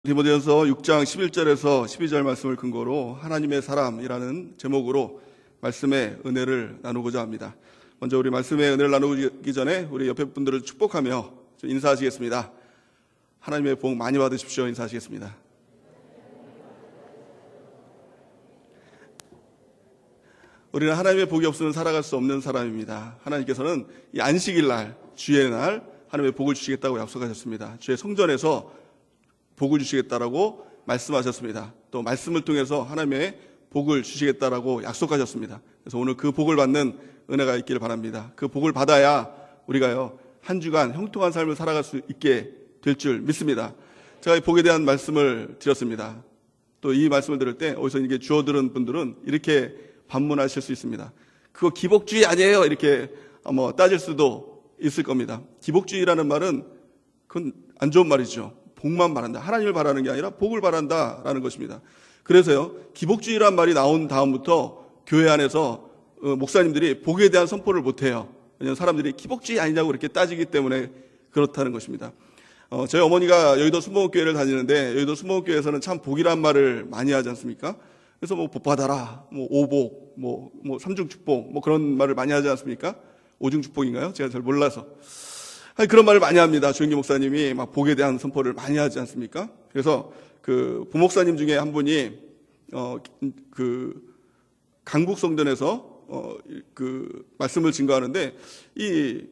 디모데전서 6장 11절에서 12절 말씀을 근거로 하나님의 사람이라는 제목으로 말씀의 은혜를 나누고자 합니다. 먼저 우리 말씀의 은혜를 나누기 전에 우리 옆에 분들을 축복하며 인사하시겠습니다. 하나님의 복 많이 받으십시오. 인사하시겠습니다. 우리는 하나님의 복이 없으면 살아갈 수 없는 사람입니다. 하나님께서는 이 안식일 날, 주의 날 하나님의 복을 주시겠다고 약속하셨습니다. 주의 성전에서 복을 주시겠다라고 말씀하셨습니다. 또 말씀을 통해서 하나님의 복을 주시겠다라고 약속하셨습니다. 그래서 오늘 그 복을 받는 은혜가 있기를 바랍니다. 그 복을 받아야 우리가요 한 주간 형통한 삶을 살아갈 수 있게 될 줄 믿습니다. 제가 이 복에 대한 말씀을 드렸습니다. 또 이 말씀을 들을 때 어디서 이게 주워 들은 분들은 이렇게 반문하실 수 있습니다. 그거 기복주의 아니에요? 이렇게 따질 수도 있을 겁니다. 기복주의라는 말은 그건 안 좋은 말이죠. 복만 바란다. 하나님을 바라는 게 아니라 복을 바란다라는 것입니다. 그래서요, 기복주의란 말이 나온 다음부터 교회 안에서 목사님들이 복에 대한 선포를 못해요. 왜냐하면 사람들이 기복주의 아니냐고 이렇게 따지기 때문에 그렇다는 것입니다. 저희 어머니가 여의도 순복음교회를 다니는데 여의도 순복음교회에서는 참 복이란 말을 많이 하지 않습니까? 그래서 복 받아라, 오복, 삼중축복, 그런 말을 많이 하지 않습니까? 오중축복인가요? 제가 잘 몰라서. 그런 말을 많이 합니다. 조영기 목사님이 막 복에 대한 선포를 많이 하지 않습니까? 그래서 그 부목사님 중에 한 분이 강북 성전에서 그 말씀을 증거하는데 이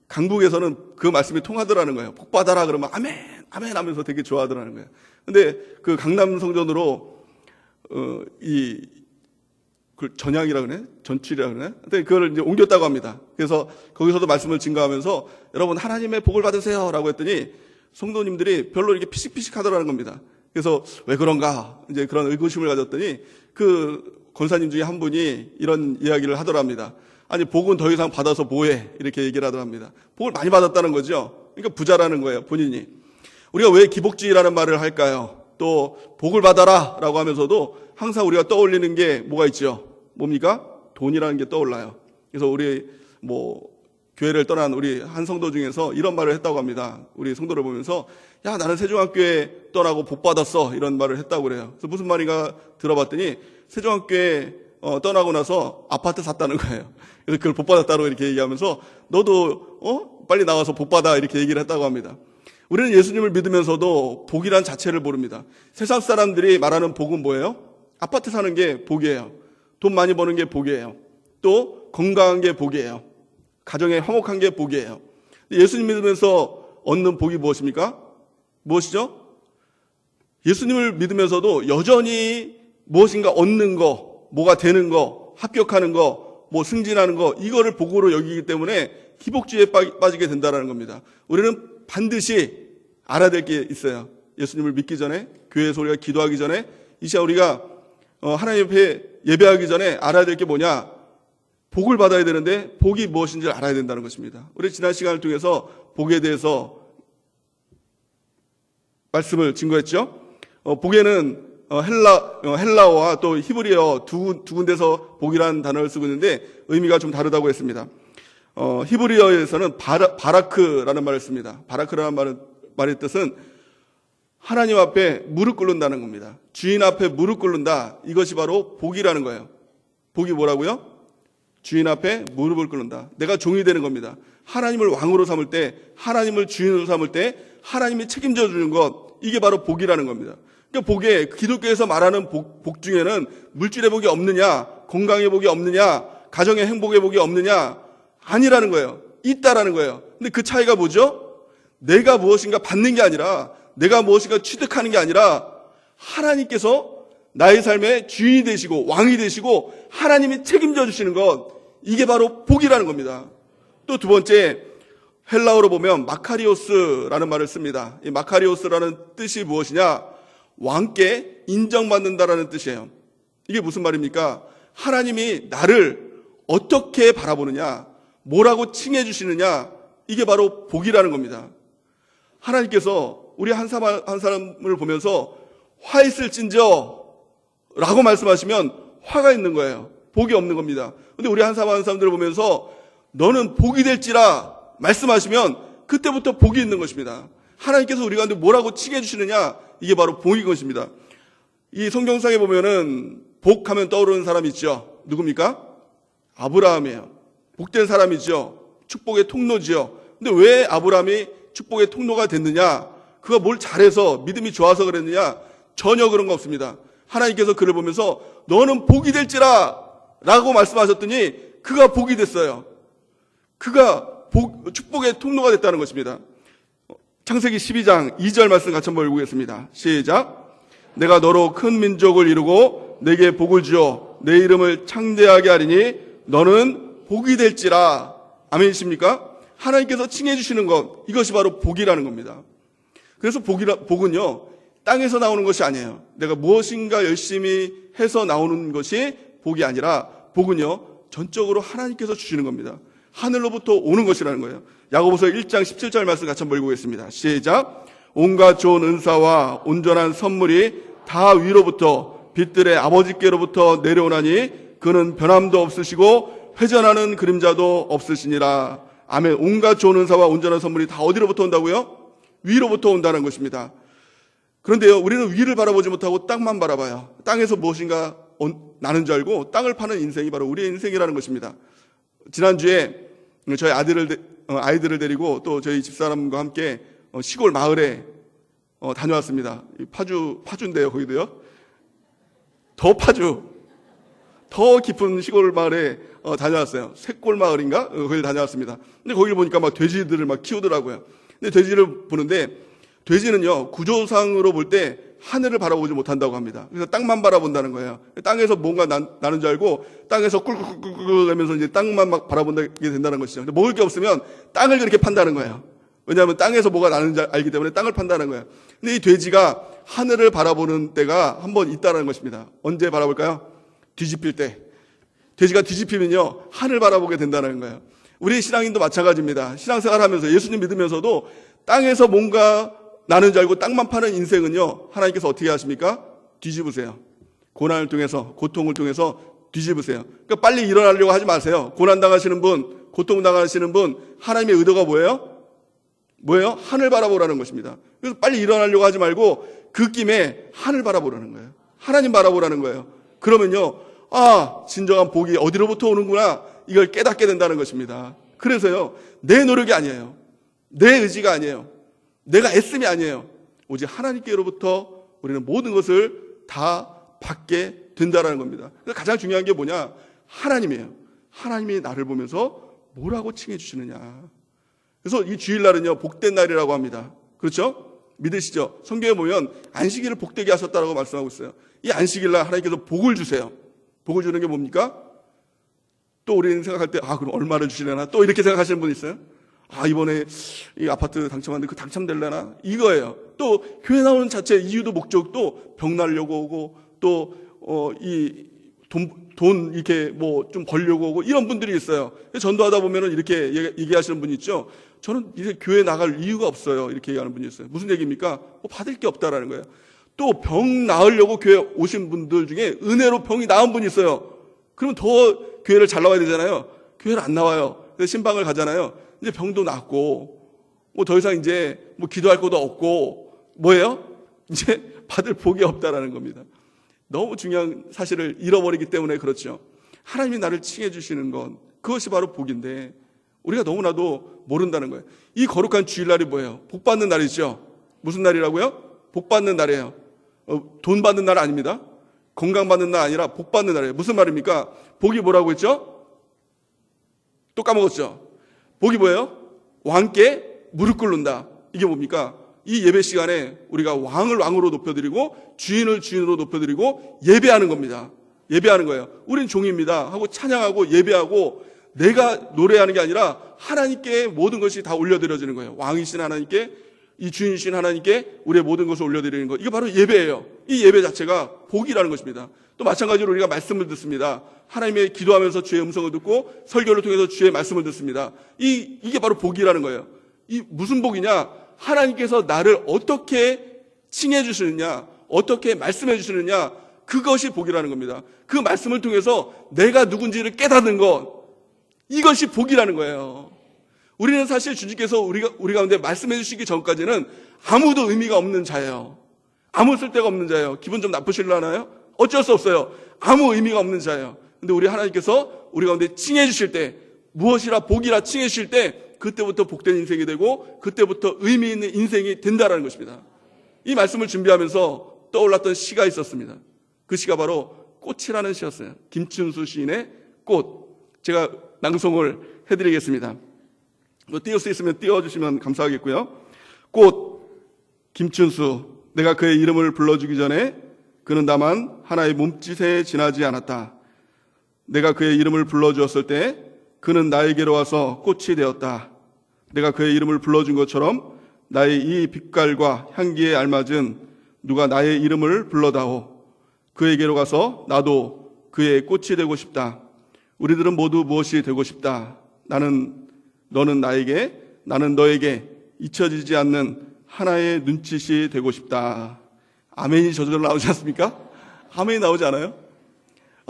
강북에서는 그 말씀이 통하더라는 거예요. 복 받아라 그러면 아멘, 아멘 하면서 되게 좋아하더라는 거예요. 근데 그 강남 성전으로 그 전향이라 그러네? 전출이라 그러네? 근데 그걸 이제 옮겼다고 합니다. 그래서 거기서도 말씀을 증거하면서 여러분 하나님의 복을 받으세요 라고 했더니 성도님들이 별로 이렇게 피식피식 하더라는 겁니다. 그래서 왜 그런가? 이제 그런 의구심을 가졌더니 그 권사님 중에 한 분이 이런 이야기를 하더랍니다. 아니, 복은 더 이상 받아서 뭐해? 이렇게 얘기를 하더랍니다. 복을 많이 받았다는 거죠. 그러니까 부자라는 거예요, 본인이. 우리가 왜 기복주의라는 말을 할까요? 또 복을 받아라 라고 하면서도 항상 우리가 떠올리는 게 뭐가 있죠? 뭡니까? 돈이라는 게 떠올라요. 그래서 우리 교회를 떠난 우리 한 성도 중에서 이런 말을 했다고 합니다. 우리 성도를 보면서 야, 나는 세종학교에 떠나고 복 받았어, 이런 말을 했다고 그래요. 그래서 무슨 말인가 들어봤더니 세종학교에 떠나고 나서 아파트 샀다는 거예요. 그래서 그걸 복 받았다고 이렇게 얘기하면서 너도 빨리 나와서 복 받아, 이렇게 얘기를 했다고 합니다. 우리는 예수님을 믿으면서도 복이란 자체를 모릅니다. 세상 사람들이 말하는 복은 뭐예요? 아파트 사는 게 복이에요. 돈 많이 버는 게 복이에요. 또 건강한 게 복이에요. 가정에 화목한 게 복이에요. 예수님 믿으면서 얻는 복이 무엇입니까? 무엇이죠? 예수님을 믿으면서도 여전히 무엇인가 얻는 거, 뭐가 되는 거, 합격하는 거, 승진하는 거, 이거를 복으로 여기기 때문에 기복주의에 빠지게 된다는 겁니다. 우리는 반드시 알아야 될 게 있어요. 예수님을 믿기 전에, 교회에서 우리가 기도하기 전에, 이 시간 우리가 하나님 앞에 예배하기 전에 알아야 될 게 뭐냐? 복을 받아야 되는데 복이 무엇인지를 알아야 된다는 것입니다. 우리 지난 시간을 통해서 복에 대해서 말씀을 증거했죠. 복에는 헬라어와 또 히브리어 두 군데서 복이라는 단어를 쓰고 있는데 의미가 좀 다르다고 했습니다. 히브리어에서는 바라크라는 말을 씁니다. 바라크라는 말의 뜻은 하나님 앞에 무릎 꿇는다는 겁니다. 주인 앞에 무릎 꿇는다. 이것이 바로 복이라는 거예요. 복이 뭐라고요? 주인 앞에 무릎을 꿇는다. 내가 종이 되는 겁니다. 하나님을 왕으로 삼을 때, 하나님을 주인으로 삼을 때 하나님이 책임져 주는 것, 이게 바로 복이라는 겁니다. 그러니까 복에, 기독교에서 말하는 복 중에는 물질의 복이 없느냐, 건강의 복이 없느냐, 가정의 행복의 복이 없느냐, 아니라는 거예요. 있다라는 거예요. 근데 그 차이가 뭐죠? 내가 무엇인가 받는 게 아니라, 내가 무엇인가 취득하는 게 아니라 하나님께서 나의 삶의 주인이 되시고 왕이 되시고 하나님이 책임져 주시는 것, 이게 바로 복이라는 겁니다. 또 두 번째, 헬라어로 보면 마카리오스라는 말을 씁니다. 이 마카리오스라는 뜻이 무엇이냐? 왕께 인정받는다라는 뜻이에요. 이게 무슨 말입니까? 하나님이 나를 어떻게 바라보느냐, 뭐라고 칭해 주시느냐, 이게 바로 복이라는 겁니다. 하나님께서 우리 한 사람을 보면서 화 있을진저 라고 말씀하시면 화가 있는 거예요. 복이 없는 겁니다. 근데 우리 한 사람들을 보면서 너는 복이 될지라 말씀하시면 그때부터 복이 있는 것입니다. 하나님께서 우리 가운데 뭐라고 칭해 주시느냐, 이게 바로 복인 것입니다. 이 성경상에 보면은 복하면 떠오르는 사람이 있죠. 누굽니까? 아브라함이에요. 복된 사람이죠. 축복의 통로지요. 근데 왜 아브라함이 축복의 통로가 됐느냐? 그가 뭘 잘해서 믿음이 좋아서 그랬느냐? 전혀 그런 거 없습니다. 하나님께서 그를 보면서 너는 복이 될지라 라고 말씀하셨더니 그가 복이 됐어요. 그가 축복의 통로가 됐다는 것입니다. 창세기 12장 2절 말씀 같이 한번 읽어보겠습니다. 시작. 내가 너로 큰 민족을 이루고 내게 복을 주어 내 이름을 창대하게 하리니 너는 복이 될지라. 아멘이십니까? 하나님께서 칭해 주시는 것, 이것이 바로 복이라는 겁니다. 그래서 복은요, 땅에서 나오는 것이 아니에요. 내가 무엇인가 열심히 해서 나오는 것이 복이 아니라 복은요, 전적으로 하나님께서 주시는 겁니다. 하늘로부터 오는 것이라는 거예요. 야고보서 1장 17절 말씀 같이 한번 읽어보겠습니다. 시작. 온갖 좋은 은사와 온전한 선물이 다 위로부터 빛들의 아버지께로부터 내려오나니 그는 변함도 없으시고 회전하는 그림자도 없으시니라. 아멘. 온갖 좋은 은사와 온전한 선물이 다 어디로부터 온다고요? 위로부터 온다는 것입니다. 그런데요, 우리는 위를 바라보지 못하고 땅만 바라봐요. 땅에서 무엇인가 나는 줄 알고 땅을 파는 인생이 바로 우리의 인생이라는 것입니다. 지난주에 저희 아이들을 데리고 또 저희 집사람과 함께 시골 마을에 다녀왔습니다. 파주인데요, 거기도요. 더 깊은 시골 마을에 다녀왔어요. 셋골 마을인가? 거기 다녀왔습니다. 근데 거기 보니까 막 돼지들을 막 키우더라고요. 근데 돼지를 보는데 돼지는요, 구조상으로 볼 때 하늘을 바라보지 못한다고 합니다. 그래서 땅만 바라본다는 거예요. 땅에서 뭔가 나는 줄 알고 땅에서 꿀꿀꿀꿀 하면서 이제 땅만 막 바라본다게 된다는 것이죠. 근데 먹을 게 없으면 땅을 그렇게 판다는 거예요. 왜냐하면 땅에서 뭐가 나는지 알기 때문에 땅을 판다는 거예요. 근데 이 돼지가 하늘을 바라보는 때가 한번 있다는 것입니다. 언제 바라볼까요? 뒤집힐 때. 돼지가 뒤집히면요, 하늘 바라보게 된다는 거예요. 우리 신앙인도 마찬가지입니다. 신앙생활 하면서 예수님 믿으면서도 땅에서 뭔가 나는 줄 알고 땅만 파는 인생은요, 하나님께서 어떻게 하십니까? 뒤집으세요. 고난을 통해서, 고통을 통해서 뒤집으세요. 그러니까 빨리 일어나려고 하지 마세요. 고난 당하시는 분, 고통 당하시는 분, 하나님의 의도가 뭐예요? 하늘 바라보라는 것입니다. 그래서 빨리 일어나려고 하지 말고 그 김에 하늘 바라보라는 거예요. 하나님 바라보라는 거예요. 그러면요, 진정한 복이 어디로부터 오는구나, 이걸 깨닫게 된다는 것입니다. 그래서요, 내 노력이 아니에요. 내 의지가 아니에요. 내가 애씀이 아니에요. 오직 하나님께로부터 우리는 모든 것을 다 받게 된다는 겁니다. 그래서 가장 중요한 게 뭐냐? 하나님이에요. 하나님이 나를 보면서 뭐라고 칭해 주시느냐. 그래서 이 주일날은요, 복된 날이라고 합니다. 그렇죠? 믿으시죠? 성경에 보면 안식일을 복되게 하셨다고 말씀하고 있어요. 이 안식일날 하나님께서 복을 주세요. 복을 주는 게 뭡니까? 또 우리는 생각할 때, 그럼 얼마를 주시려나? 또 이렇게 생각하시는 분 있어요? 이번에 이 아파트 당첨하는데 그 당첨될려나? 이거예요. 또 교회 나오는 자체 이유도 목적도 병 나려고 오고, 또 이 돈 이렇게 뭐 좀 벌려고 오고, 이런 분들이 있어요. 전도하다 보면은 이렇게 얘기하시는 분이 있죠. 저는 이제 교회 나갈 이유가 없어요. 이렇게 얘기하는 분이 있어요. 무슨 얘기입니까? 받을 게 없다라는 거예요. 또 병 나으려고 교회 오신 분들 중에 은혜로 병이 나은 분이 있어요. 그러면 더 교회를 잘 나와야 되잖아요. 교회를 안 나와요. 그래서 신방을 가잖아요. 이제 병도 낫고, 뭐 더 이상 이제 뭐 기도할 것도 없고, 뭐예요? 이제 받을 복이 없다라는 겁니다. 너무 중요한 사실을 잃어버리기 때문에 그렇죠. 하나님이 나를 칭해 주시는 건 그것이 바로 복인데 우리가 너무나도 모른다는 거예요. 이 거룩한 주일날이 뭐예요? 복 받는 날이죠. 무슨 날이라고요? 복 받는 날이에요. 돈 받는 날 아닙니다. 건강 받는 날 아니라 복 받는 날이에요. 무슨 말입니까? 복이 뭐라고 했죠? 또 까먹었죠? 복이 뭐예요? 왕께 무릎 꿇는다. 이게 뭡니까? 이 예배 시간에 우리가 왕을 왕으로 높여드리고 주인을 주인으로 높여드리고 예배하는 겁니다. 예배하는 거예요. 우린 종입니다 하고 찬양하고 예배하고 내가 노래하는 게 아니라 하나님께 모든 것이 다 올려드려지는 거예요. 왕이신 하나님께, 이 주인이신 하나님께 우리의 모든 것을 올려드리는 거. 이게 바로 예배예요. 이 예배 자체가 복이라는 것입니다. 또 마찬가지로 우리가 말씀을 듣습니다. 하나님의 기도하면서 주의 음성을 듣고 설교를 통해서 주의 말씀을 듣습니다. 이게 바로 복이라는 거예요. 이 무슨 복이냐? 하나님께서 나를 어떻게 칭해 주시느냐, 어떻게 말씀해 주시느냐, 그것이 복이라는 겁니다. 그 말씀을 통해서 내가 누군지를 깨닫는 것, 이것이 복이라는 거예요. 우리는 사실 주님께서 우리 가운데 말씀해 주시기 전까지는 아무도 의미가 없는 자예요. 아무 쓸데가 없는 자예요. 기분 좀 나쁘실라나요? 어쩔 수 없어요. 아무 의미가 없는 자예요. 근데 우리 하나님께서 우리 가운데 칭해 주실 때, 무엇이라 복이라 칭해 주실 때 그때부터 복된 인생이 되고 그때부터 의미 있는 인생이 된다라는 것입니다. 이 말씀을 준비하면서 떠올랐던 시가 있었습니다. 그 시가 바로 꽃이라는 시였어요. 김춘수 시인의 꽃. 제가 낭송을 해드리겠습니다. 띄울 수 있으면 띄워주시면 감사하겠고요. 꽃, 김춘수. 내가 그의 이름을 불러주기 전에 그는 다만 하나의 몸짓에 지나지 않았다. 내가 그의 이름을 불러주었을 때 그는 나에게로 와서 꽃이 되었다. 내가 그의 이름을 불러준 것처럼 나의 이 빛깔과 향기에 알맞은 누가 나의 이름을 불러다오. 그에게로 가서 나도 그의 꽃이 되고 싶다. 우리들은 모두 무엇이 되고 싶다. 너는 나에게, 나는 너에게 잊혀지지 않는 하나의 눈짓이 되고 싶다. 아멘이 저절로 나오지 않습니까? 아멘이 나오지 않아요?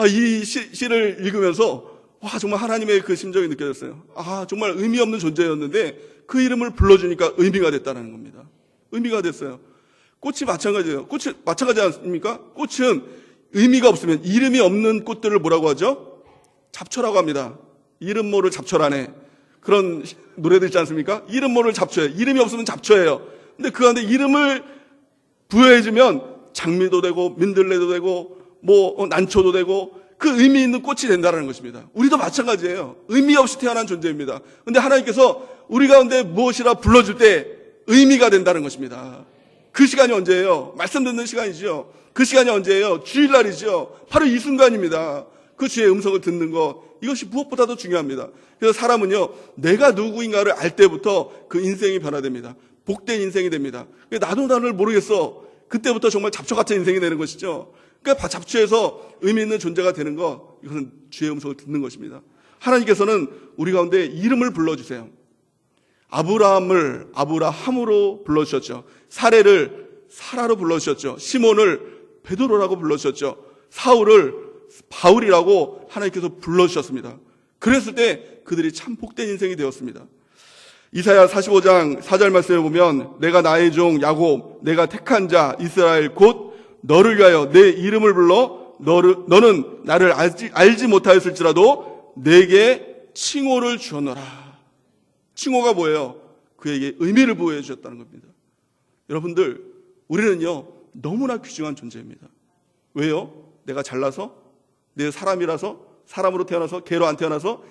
이 시를 읽으면서 정말 하나님의 그 심정이 느껴졌어요. 정말 의미 없는 존재였는데 그 이름을 불러주니까 의미가 됐다는 겁니다. 의미가 됐어요. 꽃이 마찬가지예요. 꽃이 마찬가지 않습니까? 꽃은 의미가 없으면, 이름이 없는 꽃들을 뭐라고 하죠? 잡초라고 합니다. 이름 모를 잡초라네. 그런 노래들 있지 않습니까? 이름 모를 잡초예요. 이름이 없으면 잡초예요. 근데 그 안에 이름을 부여해주면 장미도 되고 민들레도 되고 난초도 되고 그 의미 있는 꽃이 된다는 것입니다. 우리도 마찬가지예요. 의미 없이 태어난 존재입니다. 근데 하나님께서 우리 가운데 무엇이라 불러줄 때 의미가 된다는 것입니다. 그 시간이 언제예요? 말씀 듣는 시간이죠. 그 시간이 언제예요? 주일날이죠. 바로 이 순간입니다. 그 주의 음성을 듣는 것, 이것이 무엇보다도 중요합니다. 그래서 사람은요, 내가 누구인가를 알 때부터 그 인생이 변화됩니다. 복된 인생이 됩니다. 나도 나를 모르겠어. 그때부터 정말 잡초 같은 인생이 되는 것이죠. 그러니까 잡초에서 의미 있는 존재가 되는 것, 이것은 주의 음성을 듣는 것입니다. 하나님께서는 우리 가운데 이름을 불러주세요. 아브라함을 아브라함으로 불러주셨죠. 사례를 사라로 불러주셨죠. 시몬을 베드로라고 불러주셨죠. 사울을 바울이라고 하나님께서 불러주셨습니다. 그랬을 때 그들이 참 복된 인생이 되었습니다. 이사야 45장 4절 말씀을 보면 내가 나의 종 야곱, 내가 택한 자 이스라엘 곧 너를 위하여 내 이름을 불러 너는 나를 알지 못하였을지라도 내게 칭호를 주었노라. 칭호가 뭐예요? 그에게 의미를 부여해 주셨다는 겁니다. 여러분들, 우리는요 너무나 귀중한 존재입니다. 왜요? 내가 잘나서? 내 사람이라서? 사람으로 태어나서? 개로 안 태어나서?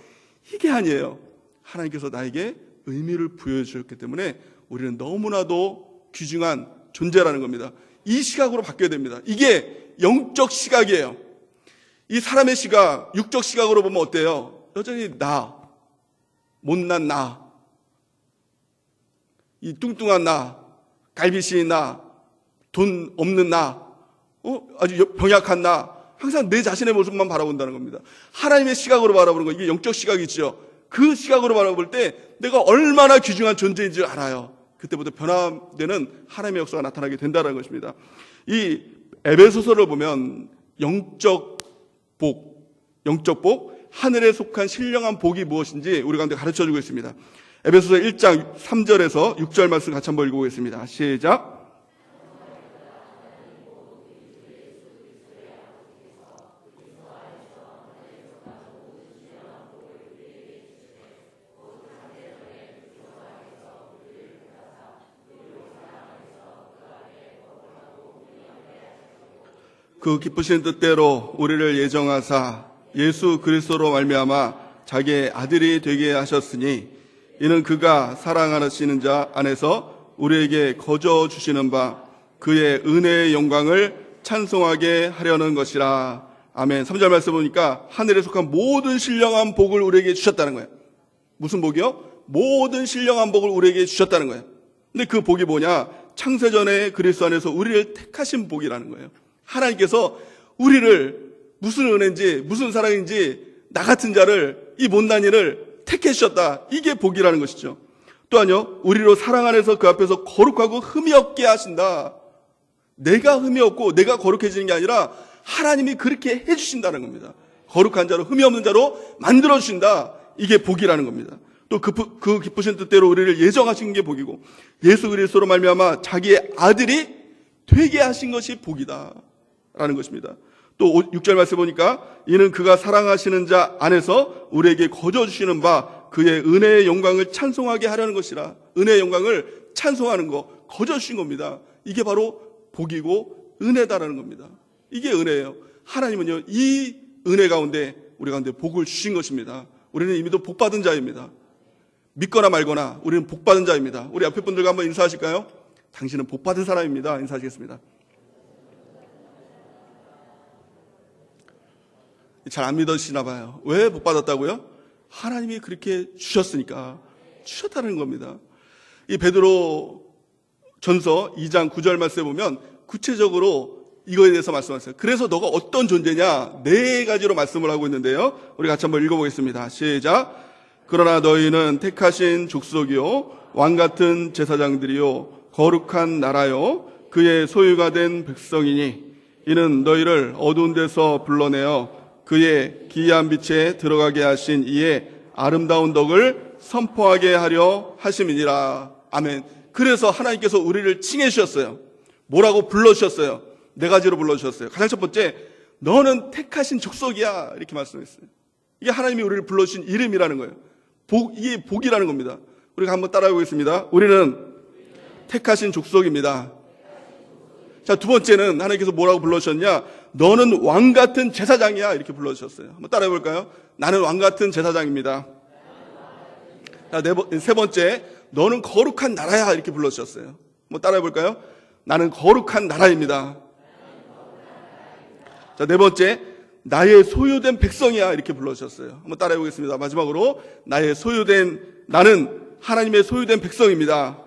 이게 아니에요. 하나님께서 나에게 의미를 부여해 주셨기 때문에 우리는 너무나도 귀중한 존재라는 겁니다. 이 시각으로 바뀌어야 됩니다. 이게 영적 시각이에요. 이 사람의 시각, 육적 시각으로 보면 어때요? 여전히 나, 못난 나, 이 뚱뚱한 나, 갈비씨인 나, 돈 없는 나, 아주 병약한 나, 항상 내 자신의 모습만 바라본다는 겁니다. 하나님의 시각으로 바라보는 거, 이게 영적 시각이죠. 그 시각으로 바라볼 때 내가 얼마나 귀중한 존재인 줄 알아요. 그때부터 변화되는 하나님의 역사가 나타나게 된다는 것입니다. 이 에베소서를 보면 영적 복, 하늘에 속한 신령한 복이 무엇인지 우리 가운데 가르쳐주고 있습니다. 에베소서 1장 3절에서 6절 말씀 같이 한번 읽어보겠습니다. 시작. 그 기쁘신 뜻대로 우리를 예정하사 예수 그리스도로 말미암아 자기의 아들이 되게 하셨으니 이는 그가 사랑하시는 자 안에서 우리에게 거저 주시는 바 그의 은혜의 영광을 찬송하게 하려는 것이라. 아멘. 3절 말씀 보니까 하늘에 속한 모든 신령한 복을 우리에게 주셨다는 거예요. 무슨 복이요? 모든 신령한 복을 우리에게 주셨다는 거예요. 근데 그 복이 뭐냐? 창세전에 그리스도 안에서 우리를 택하신 복이라는 거예요. 하나님께서 우리를 무슨 은혜인지 무슨 사랑인지 나 같은 자를, 이 못난 이를 택해 주셨다. 이게 복이라는 것이죠. 또한요, 우리로 사랑 안에서 그 앞에서 거룩하고 흠이 없게 하신다. 내가 흠이 없고 내가 거룩해지는 게 아니라 하나님이 그렇게 해주신다는 겁니다. 거룩한 자로, 흠이 없는 자로 만들어주신다. 이게 복이라는 겁니다. 또 그 기쁘신 뜻대로 우리를 예정하신 게 복이고 예수 그리스도로 말미암아 자기의 아들이 되게 하신 것이 복이다 라는 것입니다. 또 6절 말씀 보니까 이는 그가 사랑하시는 자 안에서 우리에게 거저 주시는 바 그의 은혜의 영광을 찬송하게 하려는 것이라. 은혜의 영광을 찬송하는 거, 거저 주신 겁니다. 이게 바로 복이고 은혜다라는 겁니다. 이게 은혜예요. 하나님은요, 이 은혜 가운데 우리 가운데 복을 주신 것입니다. 우리는 이미도 복받은 자입니다. 믿거나 말거나 우리는 복받은 자입니다. 우리 앞에 분들과 한번 인사하실까요? 당신은 복받은 사람입니다. 인사하시겠습니다. 잘 안 믿으시나 봐요. 왜 복받았다고요? 하나님이 그렇게 주셨으니까, 주셨다는 겁니다. 이 베드로 전서 2장 9절 말씀에 보면 구체적으로 이거에 대해서 말씀하세요. 그래서 너가 어떤 존재냐, 4가지로 말씀을 하고 있는데요. 우리 같이 한번 읽어보겠습니다. 시작. 그러나 너희는 택하신 족속이요 왕같은 제사장들이요 거룩한 나라요 그의 소유가 된 백성이니 이는 너희를 어두운 데서 불러내어 그의 기이한 빛에 들어가게 하신 이의 아름다운 덕을 선포하게 하려 하심이니라. 아멘. 그래서 하나님께서 우리를 칭해 주셨어요. 뭐라고 불러주셨어요? 4가지로 불러주셨어요. 가장 첫 번째, 너는 택하신 족속이야, 이렇게 말씀했어요. 이게 하나님이 우리를 불러주신 이름이라는 거예요. 이게 복이라는 겁니다. 우리가 한번 따라해 보겠습니다. 우리는 택하신 족속입니다. 자, 두 번째는 하나님께서 뭐라고 불러주셨냐? 너는 왕같은 제사장이야, 이렇게 불러주셨어요. 한번 따라해 볼까요? 나는 왕같은 제사장입니다. 자, 세 번째, 너는 거룩한 나라야, 이렇게 불러주셨어요. 한번 따라해 볼까요? 나는 거룩한 나라입니다. 자, 네 번째, 나의 소유된 백성이야, 이렇게 불러주셨어요. 한번 따라해 보겠습니다. 마지막으로, 나는 하나님의 소유된 백성입니다.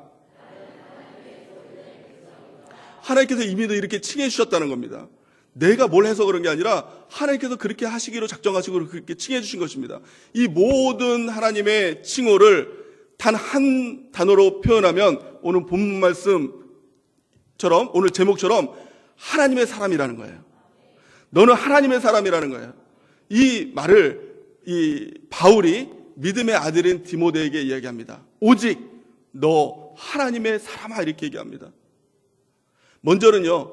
하나님께서 이미도 이렇게 칭해 주셨다는 겁니다. 내가 뭘 해서 그런 게 아니라 하나님께서 그렇게 하시기로 작정하시고 그렇게 칭해 주신 것입니다. 이 모든 하나님의 칭호를 단 한 단어로 표현하면 오늘 본문 말씀처럼, 오늘 제목처럼 하나님의 사람이라는 거예요. 너는 하나님의 사람이라는 거예요. 이 말을 이 바울이 믿음의 아들인 디모데에게 이야기합니다. 오직 너 하나님의 사람아, 이렇게 얘기합니다. 먼저는요,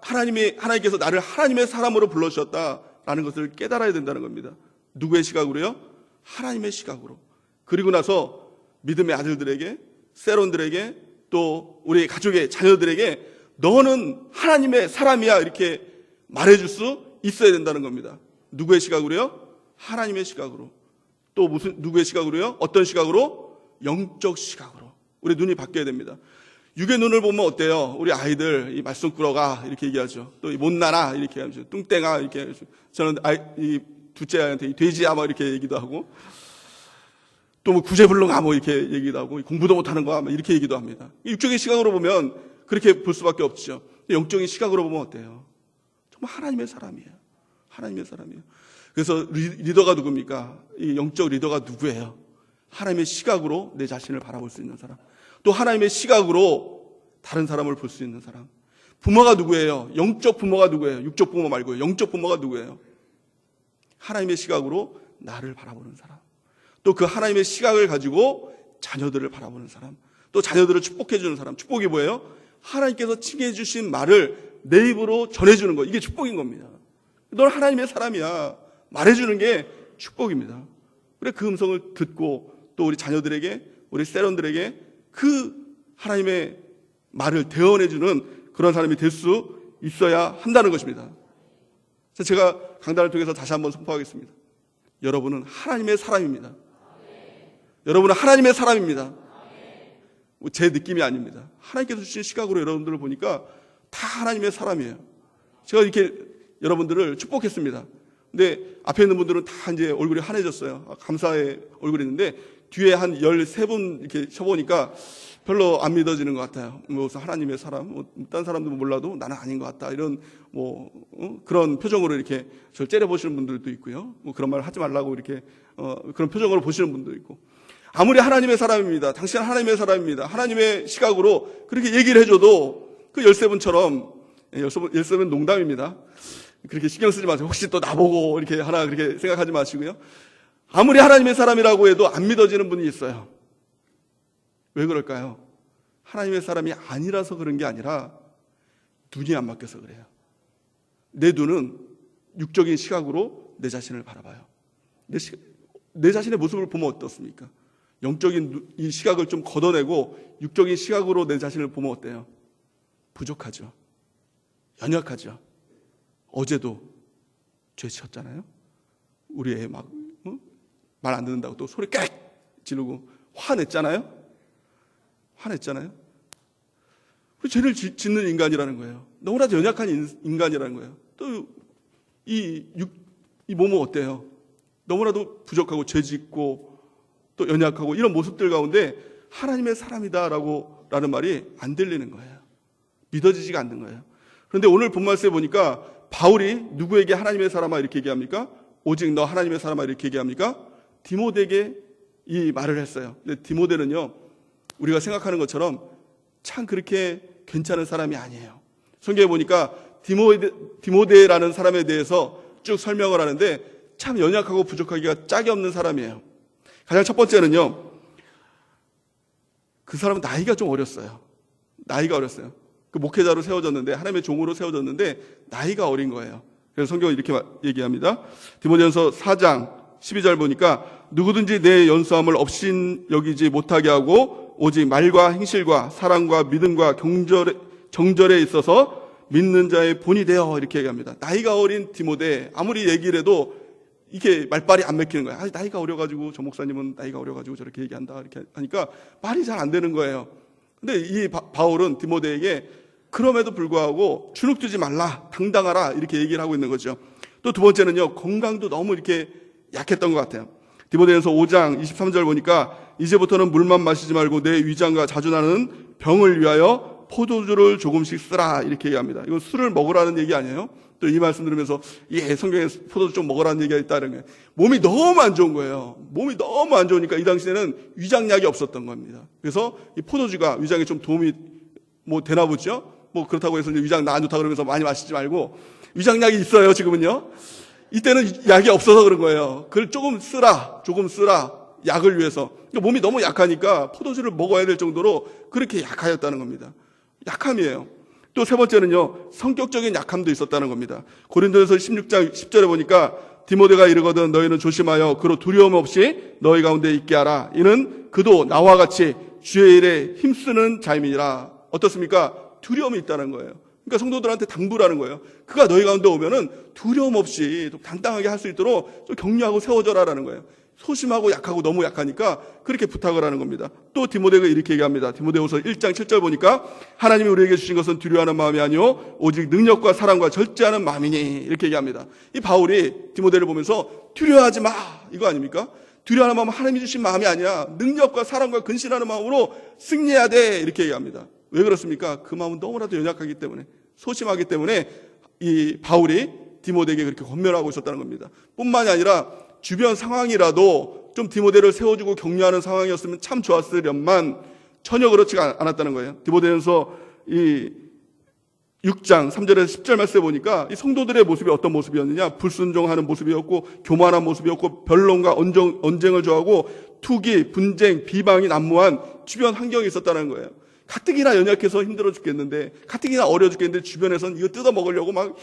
하나님께서 나를 하나님의 사람으로 불러주셨다라는 것을 깨달아야 된다는 겁니다. 누구의 시각으로요? 하나님의 시각으로. 그리고 나서 믿음의 아들들에게, 세론들에게, 또 우리 가족의 자녀들에게 너는 하나님의 사람이야, 이렇게 말해줄 수 있어야 된다는 겁니다. 누구의 시각으로요? 하나님의 시각으로. 또 누구의 시각으로요? 어떤 시각으로? 영적 시각으로. 우리 눈이 바뀌어야 됩니다. 육의 눈을 보면 어때요? 우리 아이들 이 말썽꾸러가 이렇게 얘기하죠. 또 못나나 이렇게 하죠. 뚱땡아 이렇게 하죠. 저는 이 둘째 아이한테 돼지야 뭐 이렇게 얘기도 하고, 또 뭐 구제불능아 뭐 이렇게 얘기도 하고, 공부도 못하는 거야 뭐 이렇게 얘기도 합니다. 육적인 시각으로 보면 그렇게 볼 수밖에 없죠. 영적인 시각으로 보면 어때요? 정말 하나님의 사람이에요. 하나님의 사람이에요. 그래서 리더가 누굽니까? 이 영적 리더가 누구예요? 하나님의 시각으로 내 자신을 바라볼 수 있는 사람. 또 하나님의 시각으로 다른 사람을 볼 수 있는 사람. 부모가 누구예요? 영적 부모가 누구예요? 육적 부모 말고요. 영적 부모가 누구예요? 하나님의 시각으로 나를 바라보는 사람. 또 그 하나님의 시각을 가지고 자녀들을 바라보는 사람. 또 자녀들을 축복해 주는 사람. 축복이 뭐예요? 하나님께서 칭해 주신 말을 내 입으로 전해주는 거. 이게 축복인 겁니다. 넌 하나님의 사람이야. 말해주는 게 축복입니다. 그래, 그 음성을 듣고 또 우리 자녀들에게, 우리 세론들에게 그 하나님의 말을 대언해주는 그런 사람이 될 수 있어야 한다는 것입니다. 제가 강단을 통해서 다시 한번 선포하겠습니다. 여러분은 하나님의 사람입니다. 여러분은 하나님의 사람입니다. 제 느낌이 아닙니다. 하나님께서 주신 시각으로 여러분들을 보니까 다 하나님의 사람이에요. 제가 이렇게 여러분들을 축복했습니다. 근데 앞에 있는 분들은 다 이제 얼굴이 환해졌어요. 감사의 얼굴이 있는데 뒤에 한 13분 이렇게 쳐보니까 별로 안 믿어지는 것 같아요. 무슨 하나님의 사람, 딴 사람도 몰라도 나는 아닌 것 같다. 이런 그런 표정으로 이렇게 저를 째려보시는 분들도 있고요. 그런 말 하지 말라고 이렇게 그런 표정으로 보시는 분도 있고. 아무리 하나님의 사람입니다. 당신은 하나님의 사람입니다. 하나님의 시각으로 그렇게 얘기를 해줘도 그 13분처럼 13분 농담입니다. 그렇게 신경 쓰지 마세요. 혹시 또 나보고 이렇게 하나 그렇게 생각하지 마시고요. 아무리 하나님의 사람이라고 해도 안 믿어지는 분이 있어요. 왜 그럴까요? 하나님의 사람이 아니라서 그런 게 아니라 눈이 안 막혀서 그래요. 내 눈은 육적인 시각으로 내 자신을 바라봐요. 내 자신의 모습을 보면 어떻습니까? 영적인 이 시각을 좀 걷어내고 육적인 시각으로 내 자신을 보면 어때요? 부족하죠. 연약하죠. 어제도 죄 지었잖아요. 우리 애 막 말 안 듣는다고 또 소리 깨 지르고 화냈잖아요. 우리 죄를 짓는 인간이라는 거예요. 너무나도 연약한 인간이라는 거예요. 또 이 몸은 어때요? 너무나도 부족하고 죄 짓고 또 연약하고 이런 모습들 가운데 하나님의 사람이다라고 라는 말이 안 들리는 거예요. 믿어지지가 않는 거예요. 그런데 오늘 본 말씀에 보니까 바울이 누구에게 하나님의 사람아 이렇게 얘기합니까? 오직 너 하나님의 사람아 이렇게 얘기합니까? 디모데에게 이 말을 했어요. 근데 디모데는요, 우리가 생각하는 것처럼 참 그렇게 괜찮은 사람이 아니에요. 성경에 보니까 디모데라는 사람에 대해서 쭉 설명을 하는데 참 연약하고 부족하기가 짝이 없는 사람이에요. 가장 첫 번째는요, 그 사람은 나이가 좀 어렸어요. 그 목회자로 세워졌는데, 하나님의 종으로 세워졌는데 나이가 어린 거예요. 그래서 성경은 이렇게 얘기합니다. 디모데전서 4장 12절 보니까 누구든지 내 연수함을 없인 여기지 못하게 하고 오직 말과 행실과 사랑과 믿음과 정절에 있어서 믿는 자의 본이 되어 이렇게 얘기합니다. 나이가 어린 디모데, 아무리 얘기를 해도 이게 말빨이 안 맥히는 거예요. 나이가 어려가지고 저 목사님은 나이가 어려가지고 저렇게 얘기한다 이렇게 하니까 말이 잘 안 되는 거예요. 근데 이 바울은 디모데에게 그럼에도 불구하고 주눅들지 말라, 당당하라 이렇게 얘기를 하고 있는 거죠. 또 두 번째는요, 건강도 너무 이렇게 약했던 것 같아요. 디모데전서 5장 23절 보니까 이제부터는 물만 마시지 말고 내 위장과 자주 나는 병을 위하여 포도주를 조금씩 쓰라 이렇게 얘기합니다. 이건 술을 먹으라는 얘기 아니에요? 또 이 말씀 들으면서 성경에 포도주 좀 먹으라는 얘기가 있다는 거예요. 몸이 너무 안 좋은 거예요. 몸이 너무 안 좋으니까 이 당시에는 위장약이 없었던 겁니다. 그래서 이 포도주가 위장에 좀 도움이 되나 보죠. 그렇다고 해서 위장 나 안 좋다 그러면서 많이 마시지 말고, 위장약이 있어요 지금은요. 이때는 약이 없어서 그런 거예요. 그걸 조금 쓰라 약을 위해서. 그러니까 몸이 너무 약하니까 포도주를 먹어야 될 정도로 그렇게 약하였다는 겁니다. 약함이에요. 또 세 번째는요, 성격적인 약함도 있었다는 겁니다. 고린도전서 16장 10절에 보니까 디모데가 이르거든 너희는 조심하여 그로 두려움 없이 너희 가운데 있게 하라. 이는 그도 나와 같이 주의 일에 힘쓰는 자임이니라. 어떻습니까? 두려움이 있다는 거예요. 그러니까 성도들한테 당부라는 거예요. 그가 너희 가운데 오면은 두려움 없이 좀 당당하게 할 수 있도록 좀 격려하고 세워줘라라는 거예요. 소심하고 약하고 너무 약하니까 그렇게 부탁을 하는 겁니다. 또 디모데가 이렇게 얘기합니다. 디모데후서 1장 7절 보니까 하나님이 우리에게 주신 것은 두려워하는 마음이 아니요 오직 능력과 사랑과 절제하는 마음이니 이렇게 얘기합니다. 이 바울이 디모데를 보면서 두려워하지 마 이거 아닙니까? 두려워하는 마음은 하나님이 주신 마음이 아니야. 능력과 사랑과 근신하는 마음으로 승리해야 돼 이렇게 얘기합니다. 왜 그렇습니까? 그 마음은 너무나도 연약하기 때문에, 소심하기 때문에 이 바울이 디모데에게 그렇게 권면하고 있었다는 겁니다. 뿐만이 아니라 주변 상황이라도 좀 디모데를 세워주고 격려하는 상황이었으면 참 좋았으련만 전혀 그렇지가 않았다는 거예요. 디모데전서 이 6장 3절에서 10절 말씀에 보니까 이 성도들의 모습이 어떤 모습이었느냐, 불순종하는 모습이었고 교만한 모습이었고 변론과 언쟁을 좋아하고 투기, 분쟁, 비방이 난무한 주변 환경이 있었다는 거예요. 가뜩이나 연약해서 힘들어 죽겠는데, 가뜩이나 어려 죽겠는데 주변에서는 이거 뜯어 먹으려고 막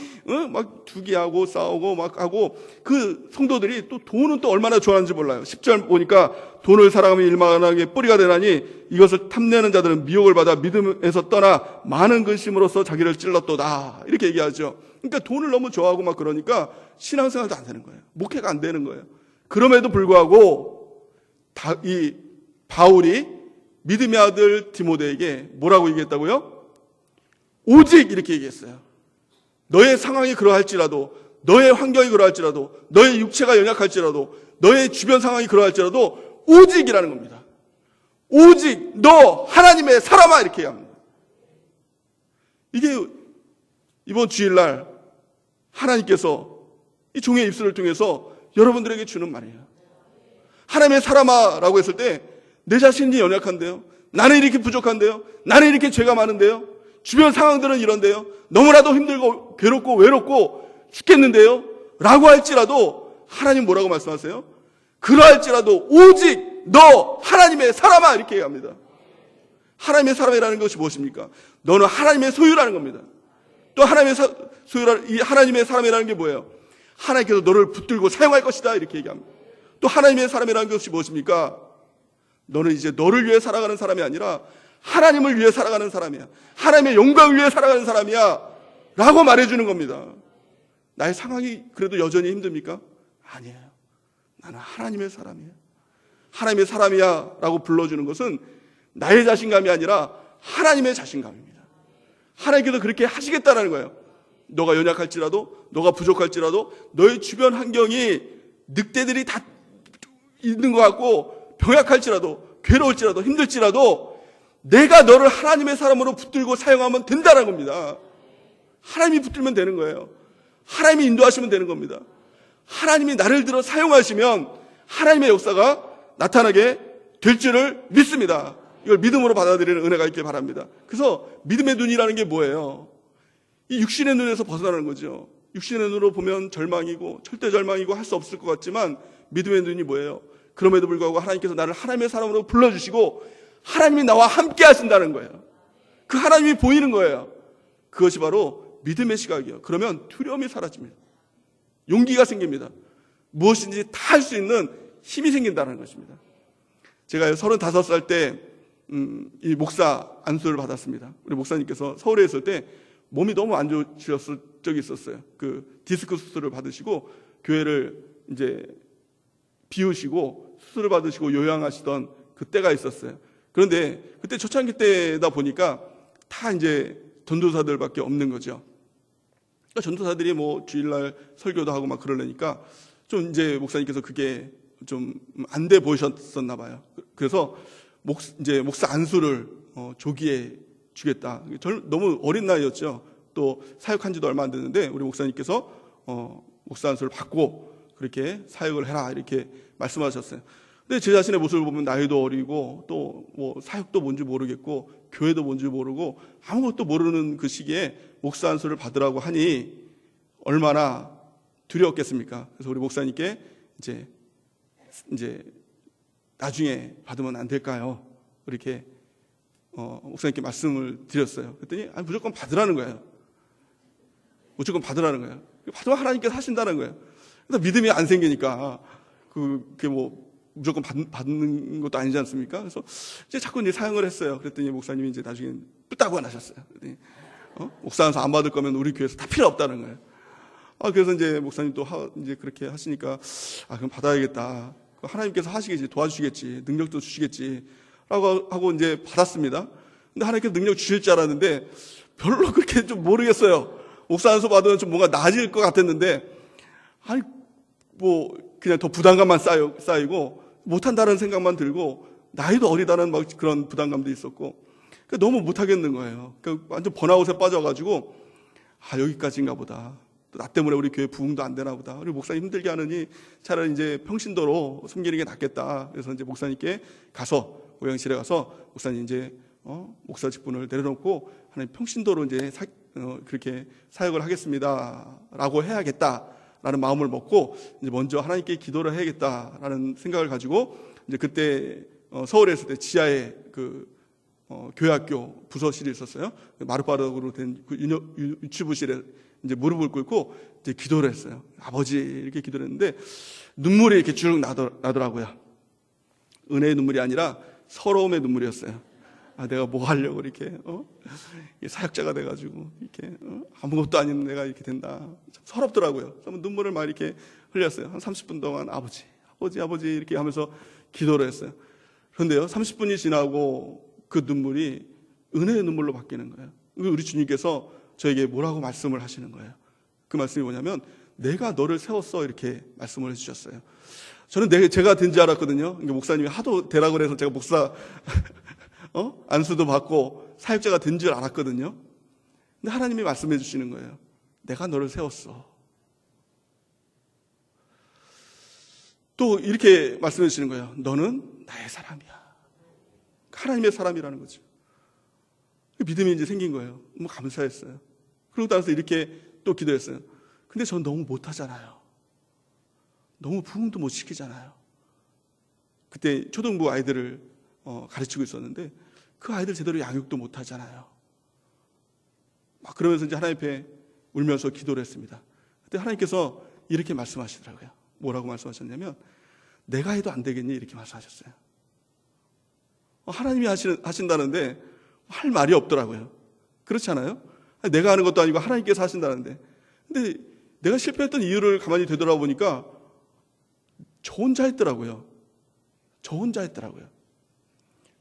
투기하고 싸우고 막 하고, 그 성도들이 또 돈은 또 얼마나 좋아하는지 몰라요. 10절 보니까 돈을 사랑하며 일만하게 뿌리가 되나니 이것을 탐내는 자들은 미혹을 받아 믿음에서 떠나 많은 근심으로써 자기를 찔렀도다 이렇게 얘기하죠. 그러니까 돈을 너무 좋아하고 막 그러니까 신앙생활도 안 되는 거예요. 목회가 안 되는 거예요. 그럼에도 불구하고 이 바울이 믿음의 아들 디모데에게 뭐라고 얘기했다고요? 오직 이렇게 얘기했어요. 너의 상황이 그러할지라도, 너의 환경이 그러할지라도, 너의 육체가 연약할지라도, 너의 주변 상황이 그러할지라도 오직이라는 겁니다. 오직 너 하나님의 사람아 이렇게 얘기합니다. 이게 이번 주일날 하나님께서 이 종의 입술을 통해서 여러분들에게 주는 말이에요. 하나님의 사람아라고 했을 때 내 자신이 연약한데요, 나는 이렇게 부족한데요, 나는 이렇게 죄가 많은데요, 주변 상황들은 이런데요, 너무나도 힘들고 괴롭고 외롭고 죽겠는데요 라고 할지라도 하나님 뭐라고 말씀하세요? 그러할지라도 오직 너 하나님의 사람아 이렇게 얘기합니다. 하나님의 사람이라는 것이 무엇입니까? 너는 하나님의 소유라는 겁니다. 또 이 하나님의 사람이라는 게 뭐예요? 하나님께서 너를 붙들고 사용할 것이다 이렇게 얘기합니다. 또 하나님의 사람이라는 것이 무엇입니까? 너는 이제 너를 위해 살아가는 사람이 아니라 하나님을 위해 살아가는 사람이야. 하나님의 영광을 위해 살아가는 사람이야 라고 말해주는 겁니다. 나의 상황이 그래도 여전히 힘듭니까? 아니에요. 나는 하나님의 사람이야. 하나님의 사람이야 라고 불러주는 것은 나의 자신감이 아니라 하나님의 자신감입니다. 하나님께서 그렇게 하시겠다는 거예요. 너가 연약할지라도, 너가 부족할지라도, 너의 주변 환경이 늑대들이 다 있는 것 같고 병약할지라도, 괴로울지라도, 힘들지라도 내가 너를 하나님의 사람으로 붙들고 사용하면 된다는 겁니다. 하나님이 붙들면 되는 거예요. 하나님이 인도하시면 되는 겁니다. 하나님이 나를 들어 사용하시면 하나님의 역사가 나타나게 될 줄을 믿습니다. 이걸 믿음으로 받아들이는 은혜가 있길 바랍니다. 그래서 믿음의 눈이라는 게 뭐예요? 이 육신의 눈에서 벗어나는 거죠. 육신의 눈으로 보면 절망이고 절대 절망이고 할 수 없을 것 같지만 믿음의 눈이 뭐예요? 그럼에도 불구하고 하나님께서 나를 하나님의 사람으로 불러주시고 하나님이 나와 함께 하신다는 거예요. 그 하나님이 보이는 거예요. 그것이 바로 믿음의 시각이에요. 그러면 두려움이 사라집니다. 용기가 생깁니다. 무엇인지 다 할 수 있는 힘이 생긴다는 것입니다. 제가 35살 때 이 목사 안수를 받았습니다. 우리 목사님께서 서울에 있을 때 몸이 너무 안 좋으셨을 적이 있었어요. 그 디스크 수술을 받으시고 교회를 이제 비우시고 수술을 받으시고 요양하시던 그때가 있었어요. 그런데 그때 초창기 때다 보니까 다 이제 전도사들밖에 없는 거죠. 그러니까 전도사들이 뭐 주일날 설교도 하고 막 그러려니까 좀 이제 목사님께서 그게 좀 안 돼 보이셨었나 봐요. 그래서 이제 목사 안수를 조기에 주겠다. 너무 어린 나이였죠. 또 사역한 지도 얼마 안 됐는데 우리 목사님께서 목사 안수를 받고 그렇게 사역을 해라 이렇게 말씀하셨어요. 근데 제 자신의 모습을 보면 나이도 어리고 또 뭐 사역도 뭔지 모르겠고 교회도 뭔지 모르고 아무것도 모르는 그 시기에 목사 안수를 받으라고 하니 얼마나 두려웠겠습니까? 그래서 우리 목사님께 이제 나중에 받으면 안 될까요? 이렇게 목사님께 말씀을 드렸어요. 그랬더니 무조건 받으라는 거예요. 무조건 받으라는 거예요. 받으면 하나님께서 하신다는 거예요. 그래서 믿음이 안 생기니까 그게 뭐 무조건 받는 것도 아니지 않습니까? 그래서 이제 자꾸 이제 사용을 했어요. 그랬더니 목사님이 이제 나중에 뿌따고 나셨어요. 그랬더니 목사 안수 안 받을 거면 우리 교회에서 다 필요 없다는 거예요. 그래서 이제 목사님도 이제 그렇게 하시니까 그럼 받아야겠다. 하나님께서 하시겠지, 도와주시겠지, 능력도 주시겠지 라고 하고 이제 받았습니다. 근데 하나님께서 능력 주실 줄 알았는데 별로 그렇게 좀 모르겠어요. 목사 안수 받으면 좀 뭔가 나아질 것 같았는데 뭐 그냥 더 부담감만 쌓이고 못한다는 생각만 들고 나이도 어리다는 막 그런 부담감도 있었고 너무 못하겠는 거예요. 완전 번아웃에 빠져가지고 여기까지인가 보다. 나 때문에 우리 교회 부흥도 안 되나 보다. 우리 목사님 힘들게 하느니 차라리 이제 평신도로 섬기는 게 낫겠다. 그래서 이제 목사님께 가서 고양실에 가서 목사님 이제 목사 직분을 내려놓고 하나님 평신도로 이제 그렇게 사역을 하겠습니다라고 해야겠다라는 마음을 먹고 이제 먼저 하나님께 기도를 해야겠다라는 생각을 가지고 이제 그때 서울에 있을 때 지하에 그 교회학교 부서실이 있었어요. 마룻바닥으로 된 그 유치부실에 이제 무릎을 꿇고 이제 기도를 했어요. 아버지 이렇게 기도를 했는데 눈물이 이렇게 쭉 나더라고요. 은혜의 눈물이 아니라 서러움의 눈물이었어요. 내가 뭐 하려고 이렇게 사역자가 돼가지고 이렇게 아무것도 아닌 내가 이렇게 된다. 참 서럽더라고요. 그래서 눈물을 막 이렇게 흘렸어요. 한 30분 동안 아버지 이렇게 하면서 기도를 했어요. 그런데요, 30분이 지나고 그 눈물이 은혜의 눈물로 바뀌는 거예요. 우리 주님께서 저에게 뭐라고 말씀을 하시는 거예요. 그 말씀이 뭐냐면 내가 너를 세웠어 이렇게 말씀을 해주셨어요. 저는 제가 된 줄 알았거든요. 그러니까 목사님이 하도 되라고 그래서 제가 목사 안수도 받고 사역자가 된 줄 알았거든요. 근데 하나님이 말씀해 주시는 거예요. 내가 너를 세웠어. 또 이렇게 말씀해 주시는 거예요. 너는 나의 사람이야. 하나님의 사람이라는 거죠. 믿음이 이제 생긴 거예요. 너무 감사했어요. 그러고 나서 이렇게 또 기도했어요. 근데 전 너무 못하잖아요. 너무 부흥도 못 시키잖아요. 그때 초등부 아이들을 가르치고 있었는데 그 아이들 제대로 양육도 못하잖아요. 막 그러면서 이제 하나님 앞에 울면서 기도를 했습니다. 그때 하나님께서 이렇게 말씀하시더라고요. 뭐라고 말씀하셨냐면, 내가 해도 안 되겠니? 이렇게 말씀하셨어요. 하나님이 하신다는데 할 말이 없더라고요. 그렇지 않아요? 내가 하는 것도 아니고 하나님께서 하신다는데. 근데 내가 실패했던 이유를 가만히 되돌아보니까 저 혼자 했더라고요. 저 혼자 했더라고요.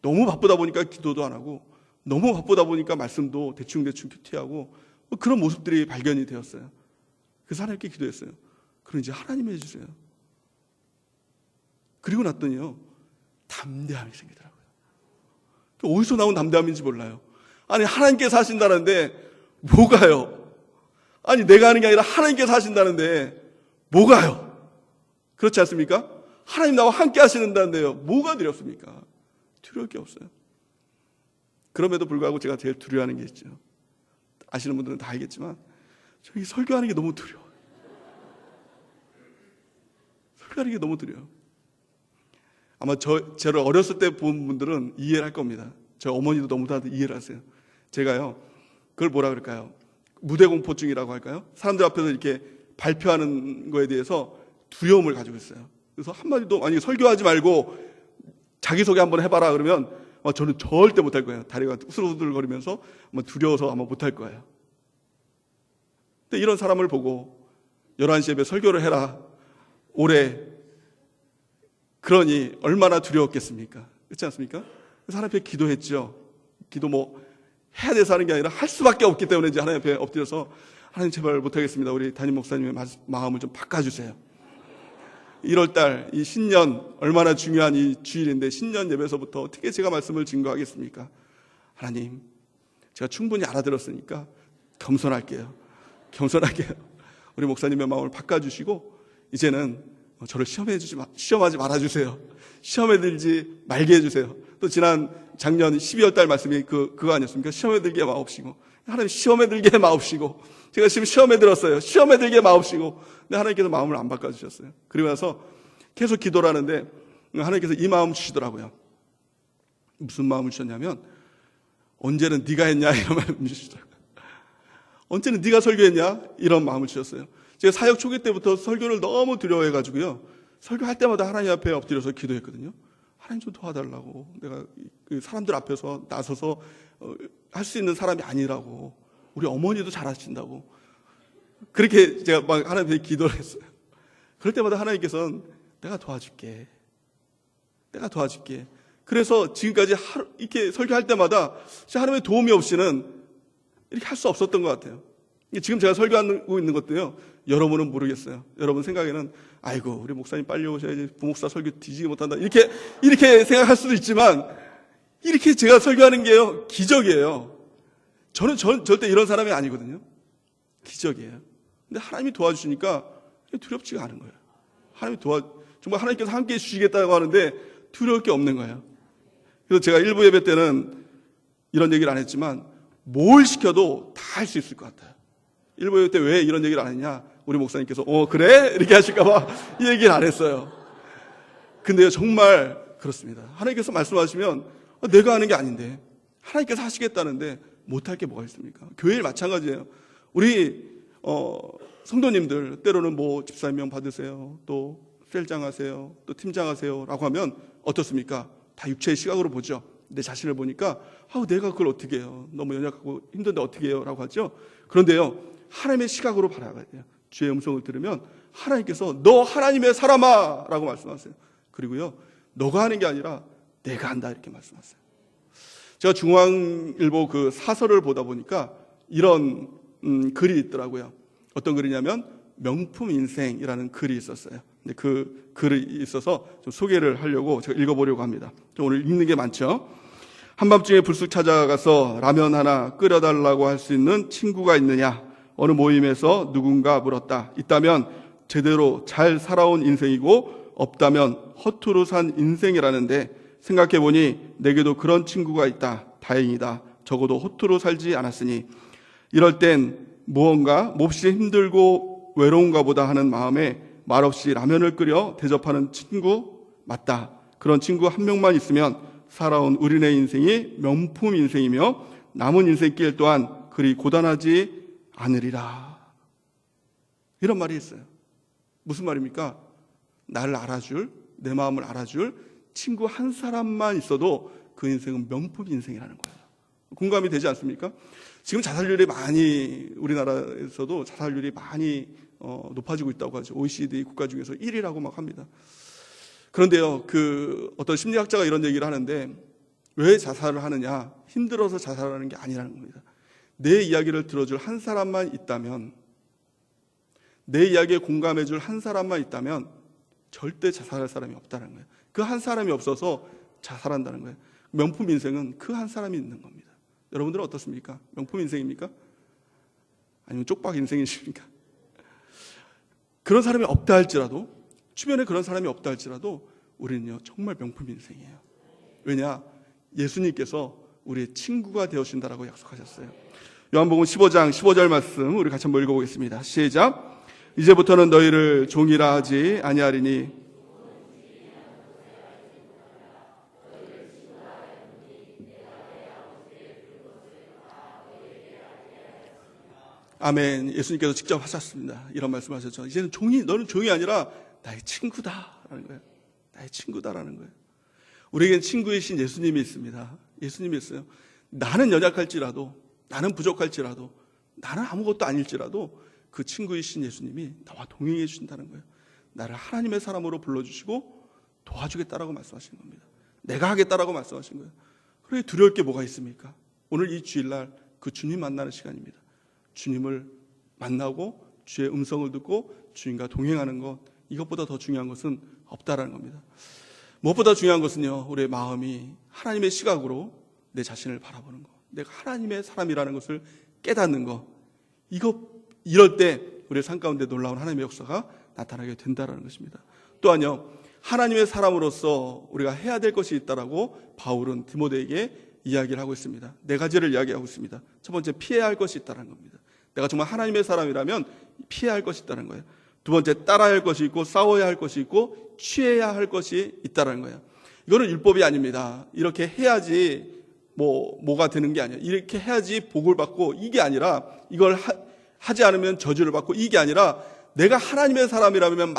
너무 바쁘다 보니까 기도도 안 하고, 너무 바쁘다 보니까 말씀도 대충대충 큐티하고, 그런 모습들이 발견이 되었어요. 그래서 하나님께 기도했어요. 그럼 이제 하나님이 해주세요. 그리고 났더니요, 담대함이 생기더라고요. 어디서 나온 담대함인지 몰라요. 아니, 하나님께서 하신다는데 뭐가요? 아니, 내가 하는 게 아니라 하나님께서 하신다는데 뭐가요? 그렇지 않습니까? 하나님 나와 함께 하시는다는데요, 뭐가 두렵습니까? 두려울 게 없어요. 그럼에도 불구하고 제가 제일 두려워하는 게 있죠. 아시는 분들은 다 알겠지만, 저기 설교하는 게 너무 두려워요. 설교하는 게 너무 두려워요. 아마 저를 어렸을 때 본 분들은 이해를 할 겁니다. 저 어머니도 너무 다들 이해를 하세요. 제가요, 그걸 뭐라 그럴까요? 무대공포증이라고 할까요? 사람들 앞에서 이렇게 발표하는 거에 대해서 두려움을 가지고 있어요. 그래서 한마디도, 아니, 설교하지 말고 자기소개 한번 해봐라 그러면 저는 절대 못할 거예요. 다리가 우슬우슬거리면서 아마 두려워서 아마 못할 거예요. 근데 이런 사람을 보고 11시 예배 설교를 해라, 올해. 그러니 얼마나 두려웠겠습니까? 그렇지 않습니까? 그래서 하나님 앞에 기도했죠. 기도 해야 돼서 하는 게 아니라 할 수밖에 없기 때문에 이제 하나님 앞에 엎드려서, 하나님 제발 못하겠습니다. 우리 담임 목사님의 마음을 좀 바꿔주세요. 1월달 이 신년, 얼마나 중요한 이 주일인데, 신년 예배에서부터 어떻게 제가 말씀을 증거하겠습니까? 하나님, 제가 충분히 알아들었으니까 겸손할게요. 우리 목사님의 마음을 바꿔주시고 이제는 저를 시험하지 말아주세요. 시험에 들지 말게 해주세요. 또 작년 12월달 말씀이 그거 아니었습니까? 시험에 들게 마옵시고. 하나님, 시험에 들게 마옵시고. 제가 지금 시험에 들었어요. 시험에 들게 마옵시고. 근데 하나님께서 마음을 안 바꿔주셨어요. 그리고 나서 계속 기도를 하는데 하나님께서 이 마음 주시더라고요. 무슨 마음을 주셨냐면, 언제는 네가 했냐, 이런 마음을 주시더라고요. 언제는 네가 설교했냐, 이런 마음을 주셨어요. 제가 사역 초기 때부터 설교를 너무 두려워해가지고요, 설교할 때마다 하나님 앞에 엎드려서 기도했거든요. 하나님 좀 도와달라고. 내가 사람들 앞에서 나서서 할 수 있는 사람이 아니라고. 우리 어머니도 잘하신다고. 그렇게 제가 막 하나님 앞에 기도를 했어요. 그럴 때마다 하나님께서는 내가 도와줄게. 그래서 지금까지 이렇게 설교할 때마다 하나님의 도움이 없이는 이렇게 할 수 없었던 것 같아요. 지금 제가 설교하고 있는 것도요, 여러분은 모르겠어요. 여러분 생각에는, 아이고, 우리 목사님 빨리 오셔야지, 부목사 설교 뒤지게 못한다, 이렇게 생각할 수도 있지만, 이렇게 제가 설교하는 게요, 기적이에요. 저는 절대 이런 사람이 아니거든요. 기적이에요. 근데 하나님이 도와주시니까 두렵지가 않은 거예요. 정말 하나님께서 함께 해주시겠다고 하는데 두려울 게 없는 거예요. 그래서 제가 일부 예배 때는 이런 얘기를 안 했지만, 뭘 시켜도 다 할 수 있을 것 같아요. 일부 예배 때 왜 이런 얘기를 안 했냐? 우리 목사님께서 그래? 이렇게 하실까봐 이 얘기를 안 했어요. 근데요, 정말 그렇습니다. 하나님께서 말씀하시면 내가 하는 게 아닌데, 하나님께서 하시겠다는데 못할 게 뭐가 있습니까? 교회일 마찬가지예요. 우리 성도님들 때로는 집사 명 받으세요, 또 셀장 하세요, 또 팀장 하세요 라고 하면 어떻습니까? 다 육체의 시각으로 보죠. 내 자신을 보니까 내가 그걸 어떻게 해요? 너무 연약하고 힘든데 어떻게 해요? 라고 하죠. 그런데요, 하나님의 시각으로 바라봐야 돼요. 주의 음성을 들으면 하나님께서 너 하나님의 사람아 라고 말씀하세요. 그리고요, 너가 하는 게 아니라 내가 한다, 이렇게 말씀하세요. 제가 중앙일보 그 사설을 보다 보니까 이런 글이 있더라고요. 어떤 글이냐면 명품 인생이라는 글이 있었어요. 근데 그 글이 있어서 좀 소개를 하려고 제가 읽어보려고 합니다. 오늘 읽는 게 많죠. 한밤중에 불쑥 찾아가서 라면 하나 끓여달라고 할 수 있는 친구가 있느냐? 어느 모임에서 누군가 물었다. 있다면 제대로 잘 살아온 인생이고, 없다면 허투루 산 인생이라는데, 생각해보니 내게도 그런 친구가 있다. 다행이다. 적어도 허투루 살지 않았으니. 이럴 땐 무언가 몹시 힘들고 외로운가 보다 하는 마음에 말없이 라면을 끓여 대접하는 친구 맞다. 그런 친구 한 명만 있으면 살아온 우리네 인생이 명품 인생이며, 남은 인생길 또한 그리 고단하지 않으리라. 이런 말이 있어요. 무슨 말입니까? 나를 알아줄, 내 마음을 알아줄 친구 한 사람만 있어도 그 인생은 명품 인생이라는 거예요. 공감이 되지 않습니까? 지금 자살률이 많이, 우리나라에서도 자살률이 많이 높아지고 있다고 하죠. OECD 국가 중에서 1위라고 막 합니다. 그런데요, 어떤 심리학자가 이런 얘기를 하는데, 왜 자살을 하느냐? 힘들어서 자살하는 게 아니라는 겁니다. 내 이야기를 들어줄 한 사람만 있다면, 내 이야기에 공감해줄 한 사람만 있다면 절대 자살할 사람이 없다는 거예요. 그 한 사람이 없어서 자살한다는 거예요. 명품 인생은 그 한 사람이 있는 겁니다. 여러분들은 어떻습니까? 명품 인생입니까? 아니면 쪽박 인생이십니까? 그런 사람이 없다 할지라도, 주변에 그런 사람이 없다 할지라도 우리는요 정말 명품 인생이에요. 왜냐? 예수님께서 우리의 친구가 되어주신다라고 약속하셨어요. 요한복음 15장 15절 말씀 우리 같이 한번 읽어보겠습니다. 시작. 이제부터는 너희를 종이라 하지 아니하리니 아멘. 예수님께서 직접 하셨습니다. 이런 말씀하셨죠. 이제는 너는 종이 아니라 나의 친구다라는 거예요. 나의 친구다라는 거예요. 우리에겐 친구이신 예수님이 있습니다. 예수님이 있어요. 나는 연약할지라도, 나는 부족할지라도, 나는 아무것도 아닐지라도 그 친구이신 예수님이 나와 동행해 주신다는 거예요. 나를 하나님의 사람으로 불러주시고 도와주겠다라고 말씀하신 겁니다. 내가 하겠다라고 말씀하신 거예요. 그래 두려울 게 뭐가 있습니까? 오늘 이 주일날 그 주님 만나는 시간입니다. 주님을 만나고 주의 음성을 듣고 주님과 동행하는 것, 이것보다 더 중요한 것은 없다라는 겁니다. 무엇보다 중요한 것은요, 우리의 마음이 하나님의 시각으로 내 자신을 바라보는 것, 내가 하나님의 사람이라는 것을 깨닫는 것, 이럴 때 우리의 삶 가운데 놀라운 하나님의 역사가 나타나게 된다는 것입니다. 또한요, 하나님의 사람으로서 우리가 해야 될 것이 있다라고 바울은 디모데에게 이야기를 하고 있습니다. 네 가지를 이야기하고 있습니다. 첫 번째, 피해야 할 것이 있다는 겁니다. 내가 정말 하나님의 사람이라면 피해야 할 것이 있다는 거예요. 두 번째, 따라야 할 것이 있고 싸워야 할 것이 있고 취해야 할 것이 있다는 거예요. 이거는 율법이 아닙니다. 이렇게 해야지 뭐가 되는 게 아니에요. 이렇게 해야지 복을 받고, 이게 아니라, 이걸 하지 않으면 저주를 받고, 이게 아니라 내가 하나님의 사람이라면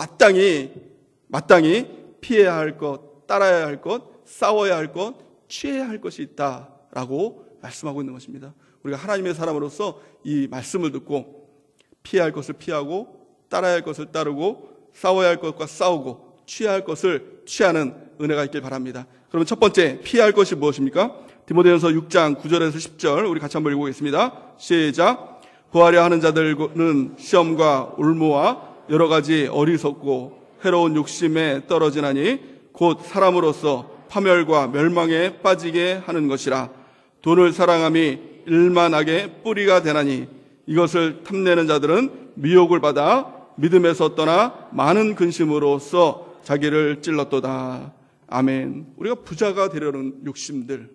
마땅히 피해야 할 것, 따라야 할 것, 싸워야 할 것, 취해야 할 것이 있다라고 말씀하고 있는 것입니다. 우리가 하나님의 사람으로서 이 말씀을 듣고 피해야 할 것을 피하고, 따라야 할 것을 따르고, 싸워야 할 것과 싸우고, 취해야 할 것을 취하는 은혜가 있길 바랍니다. 그러면 첫 번째, 피해야 할 것이 무엇입니까? 디모데전서 6장 9절에서 10절 우리 같이 한번 읽어보겠습니다. 시작. 구하려 하는 자들은 시험과 울모와 여러 가지 어리석고 해로운 욕심에 떨어지나니 곧 사람으로서 파멸과 멸망에 빠지게 하는 것이라. 돈을 사랑함이 일만하게 뿌리가 되나니 이것을 탐내는 자들은 미혹을 받아 믿음에서 떠나 많은 근심으로써 자기를 찔렀도다. 아멘. 우리가 부자가 되려는 욕심을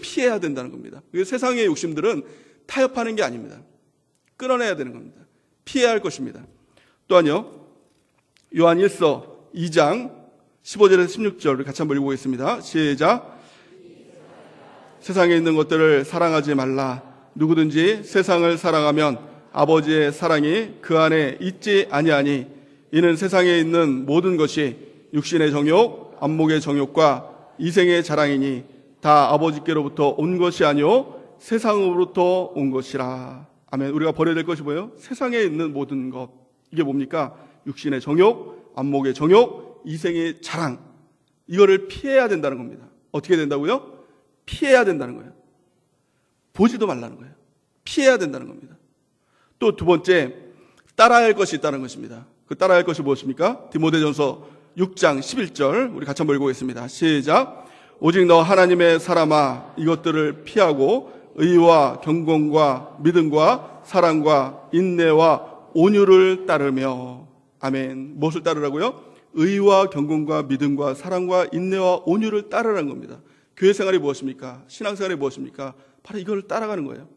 피해야 된다는 겁니다. 세상의 욕심들은 타협하는 게 아닙니다. 끊어내야 되는 겁니다. 피해야 할 것입니다. 또한요, 요한 1서 2장 15절에서 16절 같이 한번 읽어보겠습니다. 시작. 세상에 있는 것들을 사랑하지 말라. 누구든지 세상을 사랑하면 아버지의 사랑이 그 안에 있지 아니하니 이는 세상에 있는 모든 것이 육신의 정욕, 안목의 정욕과 이생의 자랑이니 다 아버지께로부터 온 것이 아니요 세상으로부터 온 것이라. 아멘. 우리가 버려야 될 것이 뭐예요? 세상에 있는 모든 것. 이게 뭡니까? 육신의 정욕, 안목의 정욕, 이생의 자랑. 이거를 피해야 된다는 겁니다. 어떻게 된다고요? 피해야 된다는 거예요. 보지도 말라는 거예요. 피해야 된다는 겁니다. 또 두 번째, 따라야 할 것이 있다는 것입니다. 그 따라야 할 것이 무엇입니까? 디모데전서 6장 11절 우리 같이 한번 읽어보겠습니다. 시작. 오직 너 하나님의 사람아 이것들을 피하고 의와 경건과 믿음과 사랑과 인내와 온유를 따르며. 아멘. 무엇을 따르라고요? 의와 경건과 믿음과 사랑과 인내와 온유를 따르라는 겁니다. 교회 생활이 무엇입니까? 신앙생활이 무엇입니까? 바로 이걸 따라가는 거예요.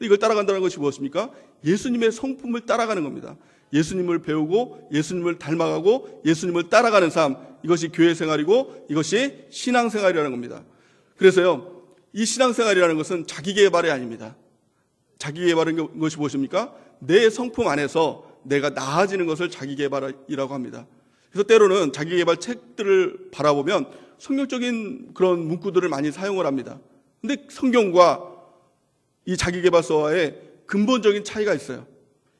이걸 따라간다는 것이 무엇입니까? 예수님의 성품을 따라가는 겁니다. 예수님을 배우고 예수님을 닮아가고 예수님을 따라가는 삶, 이것이 교회 생활이고 이것이 신앙생활이라는 겁니다. 그래서요, 이 신앙생활이라는 것은 자기개발이 아닙니다. 자기개발인 것이 무엇입니까? 내 성품 안에서 내가 나아지는 것을 자기개발이라고 합니다. 그래서 때로는 자기개발 책들을 바라보면 성경적인 그런 문구들을 많이 사용을 합니다. 근데 성경과 이 자기개발서와의 근본적인 차이가 있어요.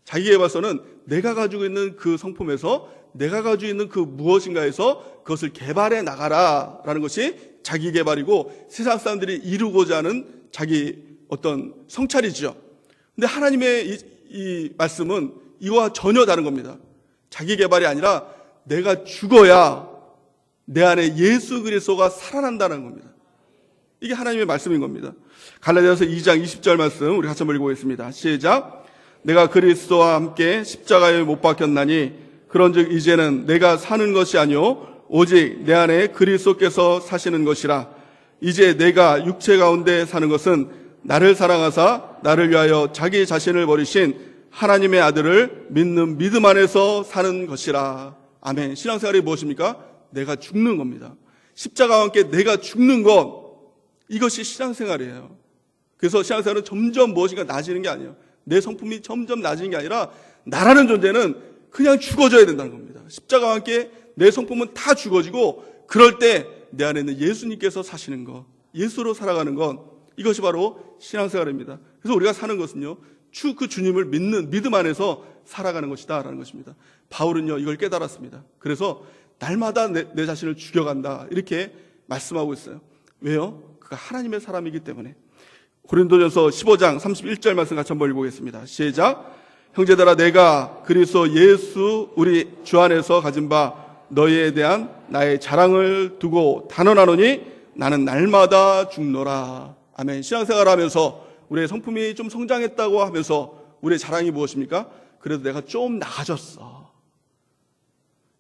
자기개발서는 내가 가지고 있는 그 성품에서 내가 가지고 있는 그 무엇인가에서 그것을 개발해 나가라라는 것이 자기개발이고 세상 사람들이 이루고자 하는 자기 어떤 성찰이죠. 근데 하나님의 이 말씀은 이와 전혀 다른 겁니다. 자기개발이 아니라 내가 죽어야 내 안에 예수 그리스도가 살아난다는 겁니다. 이게 하나님의 말씀인 겁니다. 갈라디아서 2장 20절 말씀 우리 같이 한번 읽어보겠습니다. 시작. 내가 그리스도와 함께 십자가에 못 박혔나니 그런즉 이제는 내가 사는 것이 아니요 오직 내 안에 그리스도께서 사시는 것이라. 이제 내가 육체 가운데 사는 것은 나를 사랑하사 나를 위하여 자기 자신을 버리신 하나님의 아들을 믿는 믿음 안에서 사는 것이라. 아멘. 신앙생활이 무엇입니까? 내가 죽는 겁니다. 십자가와 함께 내가 죽는 것, 이것이 신앙생활이에요. 그래서 신앙생활은 점점 무엇인가 나아지는 게 아니에요. 내 성품이 점점 나아지는 게 아니라 나라는 존재는 그냥 죽어져야 된다는 겁니다. 십자가와 함께 내 성품은 다 죽어지고 그럴 때 내 안에 있는 예수님께서 사시는 것, 예수로 살아가는 것, 이것이 바로 신앙생활입니다. 그래서 우리가 사는 것은요, 그 주님을 믿는 믿음 안에서 살아가는 것이다라는 것입니다. 바울은요 이걸 깨달았습니다. 그래서 날마다 내 자신을 죽여간다 이렇게 말씀하고 있어요. 왜요? 그가 하나님의 사람이기 때문에. 고린도전서 15장 31절 말씀 같이 한번 읽어보겠습니다. 시작. 형제들아 내가 그리스도 예수 우리 주 안에서 가진 바 너희에 대한 나의 자랑을 두고 단언하노니 나는 날마다 죽노라. 아멘. 신앙생활하면서 우리의 성품이 좀 성장했다고 하면서 우리의 자랑이 무엇입니까? 그래도 내가 좀 나아졌어.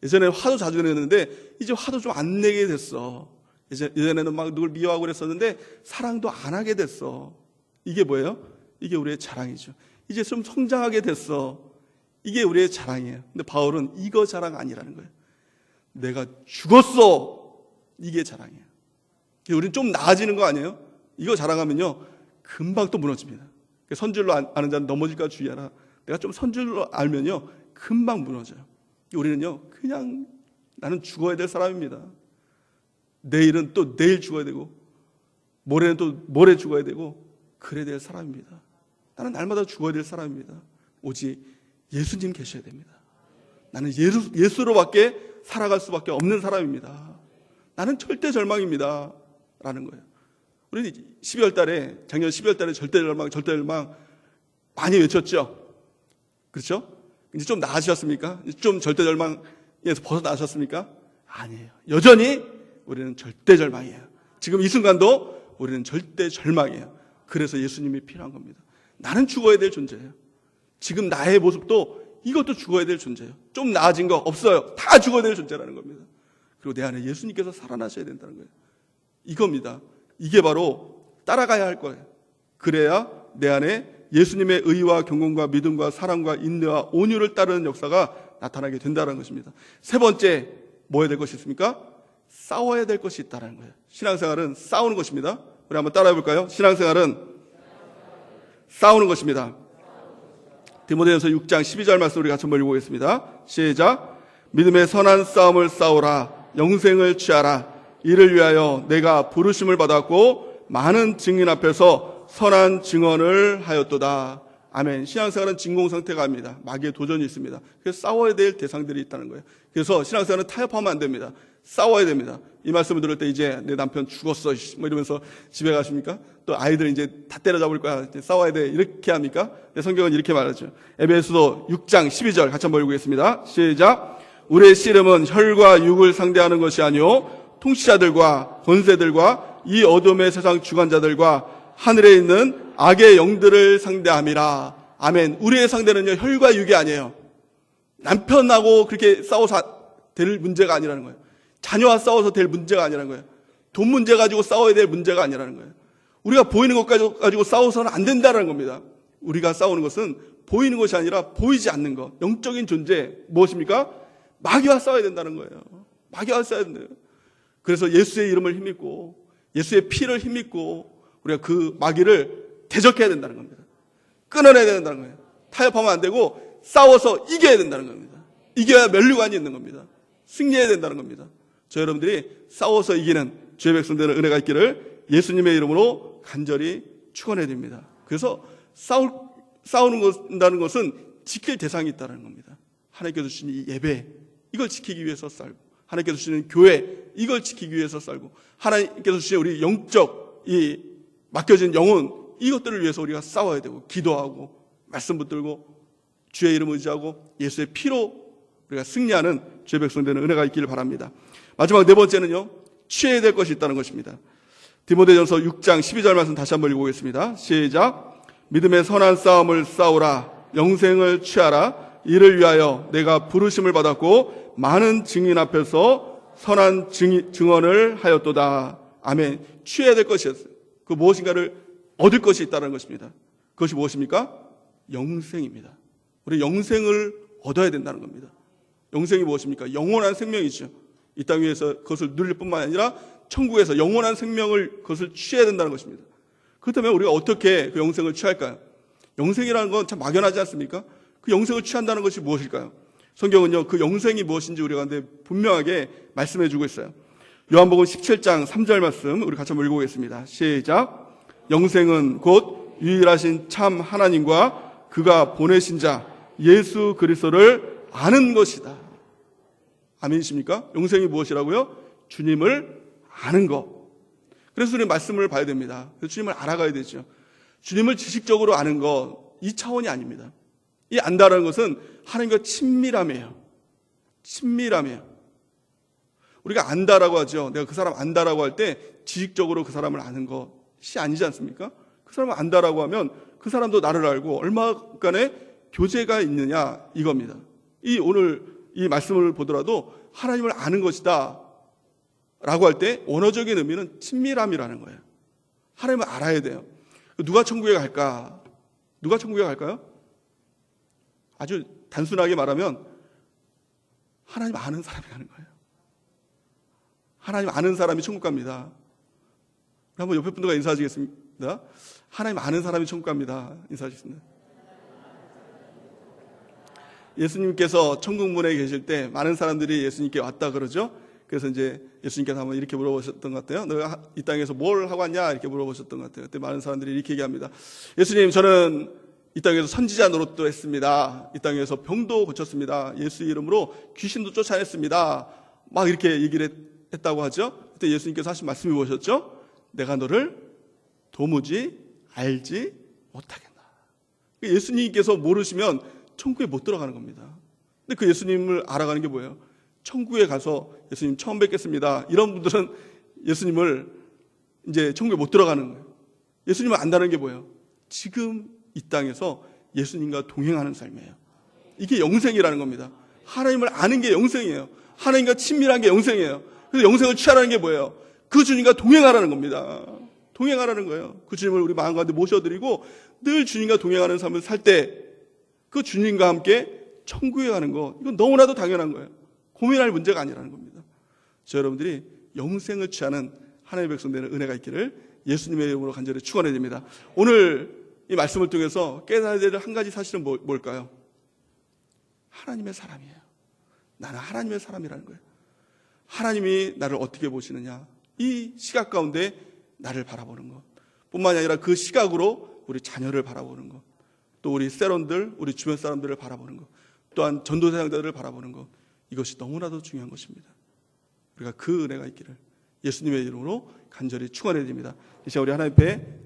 예전에 화도 자주 냈는데 이제 화도 좀 안 내게 됐어. 예전에는 막 누굴 미워하고 그랬었는데 사랑도 안 하게 됐어. 이게 뭐예요? 이게 우리의 자랑이죠. 이제 좀 성장하게 됐어. 이게 우리의 자랑이에요. 근데 바울은 이거 자랑 아니라는 거예요. 내가 죽었어. 이게 자랑이에요. 우리는 좀 나아지는 거 아니에요? 이거 자랑하면요 금방 또 무너집니다. 선줄로 아는 자는 넘어질까 주의하라. 내가 좀 선줄로 알면요 금방 무너져요. 우리는요 그냥 나는 죽어야 될 사람입니다. 내일은 또 내일 죽어야 되고 모레는 또 모레 죽어야 되고 그래야 될 사람입니다. 나는 날마다 죽어야 될 사람입니다. 오직 예수님 계셔야 됩니다. 나는 예수로밖에 살아갈 수밖에 없는 사람입니다. 나는 절대 절망입니다. 라는 거예요. 우리 12월 달에 작년 12월 달에 절대 절망 많이 외쳤죠. 그렇죠? 이제 좀 나아지셨습니까? 좀 절대 절망에서 벗어나셨습니까? 아니에요. 여전히 우리는 절대 절망이에요. 지금 이 순간도 우리는 절대 절망이에요. 그래서 예수님이 필요한 겁니다. 나는 죽어야 될 존재예요. 지금 나의 모습도 이것도 죽어야 될 존재예요. 좀 나아진 거 없어요. 다 죽어야 될 존재라는 겁니다. 그리고 내 안에 예수님께서 살아나셔야 된다는 거예요. 이겁니다. 이게 바로 따라가야 할 거예요. 그래야 내 안에 예수님의 의와 경건과 믿음과 사랑과 인내와 온유를 따르는 역사가 나타나게 된다는 것입니다. 세 번째 뭐 해야 될 것이 있습니까? 싸워야 될 것이 있다는 거예요. 신앙생활은 싸우는 것입니다. 우리 한번 따라해 볼까요? 신앙생활은 싸우는 것입니다. 디모데전서 6장 12절 말씀 우리 같이 한번 읽어보겠습니다. 시작. 믿음의 선한 싸움을 싸우라. 영생을 취하라. 이를 위하여 내가 부르심을 받았고 많은 증인 앞에서 선한 증언을 하였도다. 아멘. 신앙생활은 진공상태가 아닙니다. 마귀의 도전이 있습니다. 그래서 싸워야 될 대상들이 있다는 거예요. 그래서 신앙생활은 타협하면 안 됩니다. 싸워야 됩니다. 이 말씀을 들을 때 이제 내 남편 죽었어 뭐 이러면서 집에 가십니까? 또 아이들 이제 다 때려잡을 거야. 싸워야 돼. 이렇게 합니까? 성경은 이렇게 말하죠. 에베소서 6장 12절 같이 한번 읽겠습니다. 시작. 우리의 씨름은 혈과 육을 상대하는 것이 아니요 통치자들과 권세들과 이 어둠의 세상 주관자들과 하늘에 있는 악의 영들을 상대함이라. 아멘. 우리의 상대는요 혈과 육이 아니에요. 남편하고 그렇게 싸워서 될 문제가 아니라는 거예요. 자녀와 싸워서 될 문제가 아니라는 거예요. 돈 문제 가지고 싸워야 될 문제가 아니라는 거예요. 우리가 보이는 것 가지고 싸워서는 안 된다는 겁니다. 우리가 싸우는 것은 보이는 것이 아니라 보이지 않는 것, 영적인 존재 무엇입니까? 마귀와 싸워야 된다는 거예요. 마귀와 싸워야 된대요. 그래서 예수의 이름을 힘입고 예수의 피를 힘입고 우리가 그 마귀를 대적해야 된다는 겁니다. 끊어내야 된다는 거예요. 타협하면 안 되고 싸워서 이겨야 된다는 겁니다. 이겨야 면류관이 있는 겁니다. 승리해야 된다는 겁니다. 저 여러분들이 싸워서 이기는 주의 백성 되는 은혜가 있기를 예수님의 이름으로 간절히 축원해 드립니다. 그래서 싸우는다는 것은 지킬 대상이 있다는 겁니다. 하나님께서 주신 이 예배, 이걸 지키기 위해서 싸우고, 하나님께서 주시는 교회, 이걸 지키기 위해서 싸우고, 하나님께서 주신 우리 영적 이 맡겨진 영혼, 이것들을 위해서 우리가 싸워야 되고, 기도하고 말씀 붙들고 주의 이름을 의지하고 예수의 피로 우리가 승리하는 주의 백성 되는 은혜가 있기를 바랍니다. 마지막 네 번째는요, 취해야 될 것이 있다는 것입니다. 디모데전서 6장 12절 말씀 다시 한번 읽어보겠습니다. 시작. 믿음의 선한 싸움을 싸우라. 영생을 취하라. 이를 위하여 내가 부르심을 받았고 많은 증인 앞에서 선한 증언을 하였도다. 아멘. 취해야 될 것이었어요. 그 무엇인가를 얻을 것이 있다는 것입니다. 그것이 무엇입니까? 영생입니다. 우리 영생을 얻어야 된다는 겁니다. 영생이 무엇입니까? 영원한 생명이죠. 이 땅 위에서 그것을 누릴 뿐만 아니라 천국에서 영원한 생명을 그것을 취해야 된다는 것입니다. 그렇다면 우리가 어떻게 그 영생을 취할까요? 영생이라는 건 참 막연하지 않습니까? 그 영생을 취한다는 것이 무엇일까요? 성경은요, 그 영생이 무엇인지 우리가 분명하게 말씀해 주고 있어요. 요한복음 17장 3절 말씀 우리 같이 한번 읽어보겠습니다. 시작. 영생은 곧 유일하신 참 하나님과 그가 보내신 자 예수 그리스도를 아는 것이다. 아멘이십니까? 영생이 무엇이라고요? 주님을 아는 것. 그래서 우리 말씀을 봐야 됩니다. 그래서 주님을 알아가야 되죠. 주님을 지식적으로 아는 것, 이 차원이 아닙니다. 이 안다라는 것은 하나님과 친밀함이에요. 친밀함이에요. 우리가 안다라고 하죠. 내가 그 사람 안다라고 할 때 지식적으로 그 사람을 아는 것이 아니지 않습니까? 그 사람을 안다라고 하면 그 사람도 나를 알고 얼마간의 교제가 있느냐 이겁니다. 오늘 이 말씀을 보더라도 하나님을 아는 것이다 라고 할 때 원어적인 의미는 친밀함이라는 거예요. 하나님을 알아야 돼요. 누가 천국에 갈까? 누가 천국에 갈까요? 아주 단순하게 말하면 하나님 아는 사람이 가는 거예요. 하나님 아는 사람이 천국 갑니다. 한번 옆에 분들과 인사하시겠습니다. 하나님 아는 사람이 천국 갑니다. 인사하시겠습니다. 예수님께서 천국문에 계실 때 많은 사람들이 예수님께 왔다 그러죠. 그래서 이제 예수님께서 한번 이렇게 물어보셨던 것 같아요. 너가 이 땅에서 뭘 하고 왔냐? 이렇게 물어보셨던 것 같아요. 그때 많은 사람들이 이렇게 얘기합니다. 예수님, 저는 이 땅에서 선지자 노릇도 했습니다. 이 땅에서 병도 고쳤습니다. 예수 이름으로 귀신도 쫓아냈습니다. 막 이렇게 얘기를 했다고 하죠. 그때 예수님께서 하신 말씀이 무엇이었죠? 내가 너를 도무지 알지 못하겠다. 예수님께서 모르시면 천국에 못 들어가는 겁니다. 근데 그 예수님을 알아가는 게 뭐예요? 천국에 가서 예수님 처음 뵙겠습니다. 이런 분들은 예수님을 이제 천국에 못 들어가는 거예요. 예수님을 안다는 게 뭐예요? 지금 이 땅에서 예수님과 동행하는 삶이에요. 이게 영생이라는 겁니다. 하나님을 아는 게 영생이에요. 하나님과 친밀한 게 영생이에요. 그래서 영생을 취하라는 게 뭐예요? 그 주님과 동행하라는 겁니다. 동행하라는 거예요. 그 주님을 우리 마음 가운데 모셔드리고 늘 주님과 동행하는 삶을 살 때 그 주님과 함께 천국에 가는 거, 이건 너무나도 당연한 거예요. 고민할 문제가 아니라는 겁니다. 저 여러분들이 영생을 취하는 하나님의 백성 되는 은혜가 있기를 예수님의 이름으로 간절히 축원해 드립니다. 오늘 이 말씀을 통해서 깨달아야 될 한 가지 사실은 뭘까요? 하나님의 사람이에요. 나는 하나님의 사람이라는 거예요. 하나님이 나를 어떻게 보시느냐, 이 시각 가운데 나를 바라보는 것 뿐만이 아니라 그 시각으로 우리 자녀를 바라보는 것, 또 우리 세론들, 우리 주변 사람들을 바라보는 것, 또한 전도사역자들을 바라보는 것, 이것이 너무나도 중요한 것입니다. 우리가 그 은혜가 있기를 예수님의 이름으로 간절히 축원해 드립니다. 이 시간 우리 하나님 앞에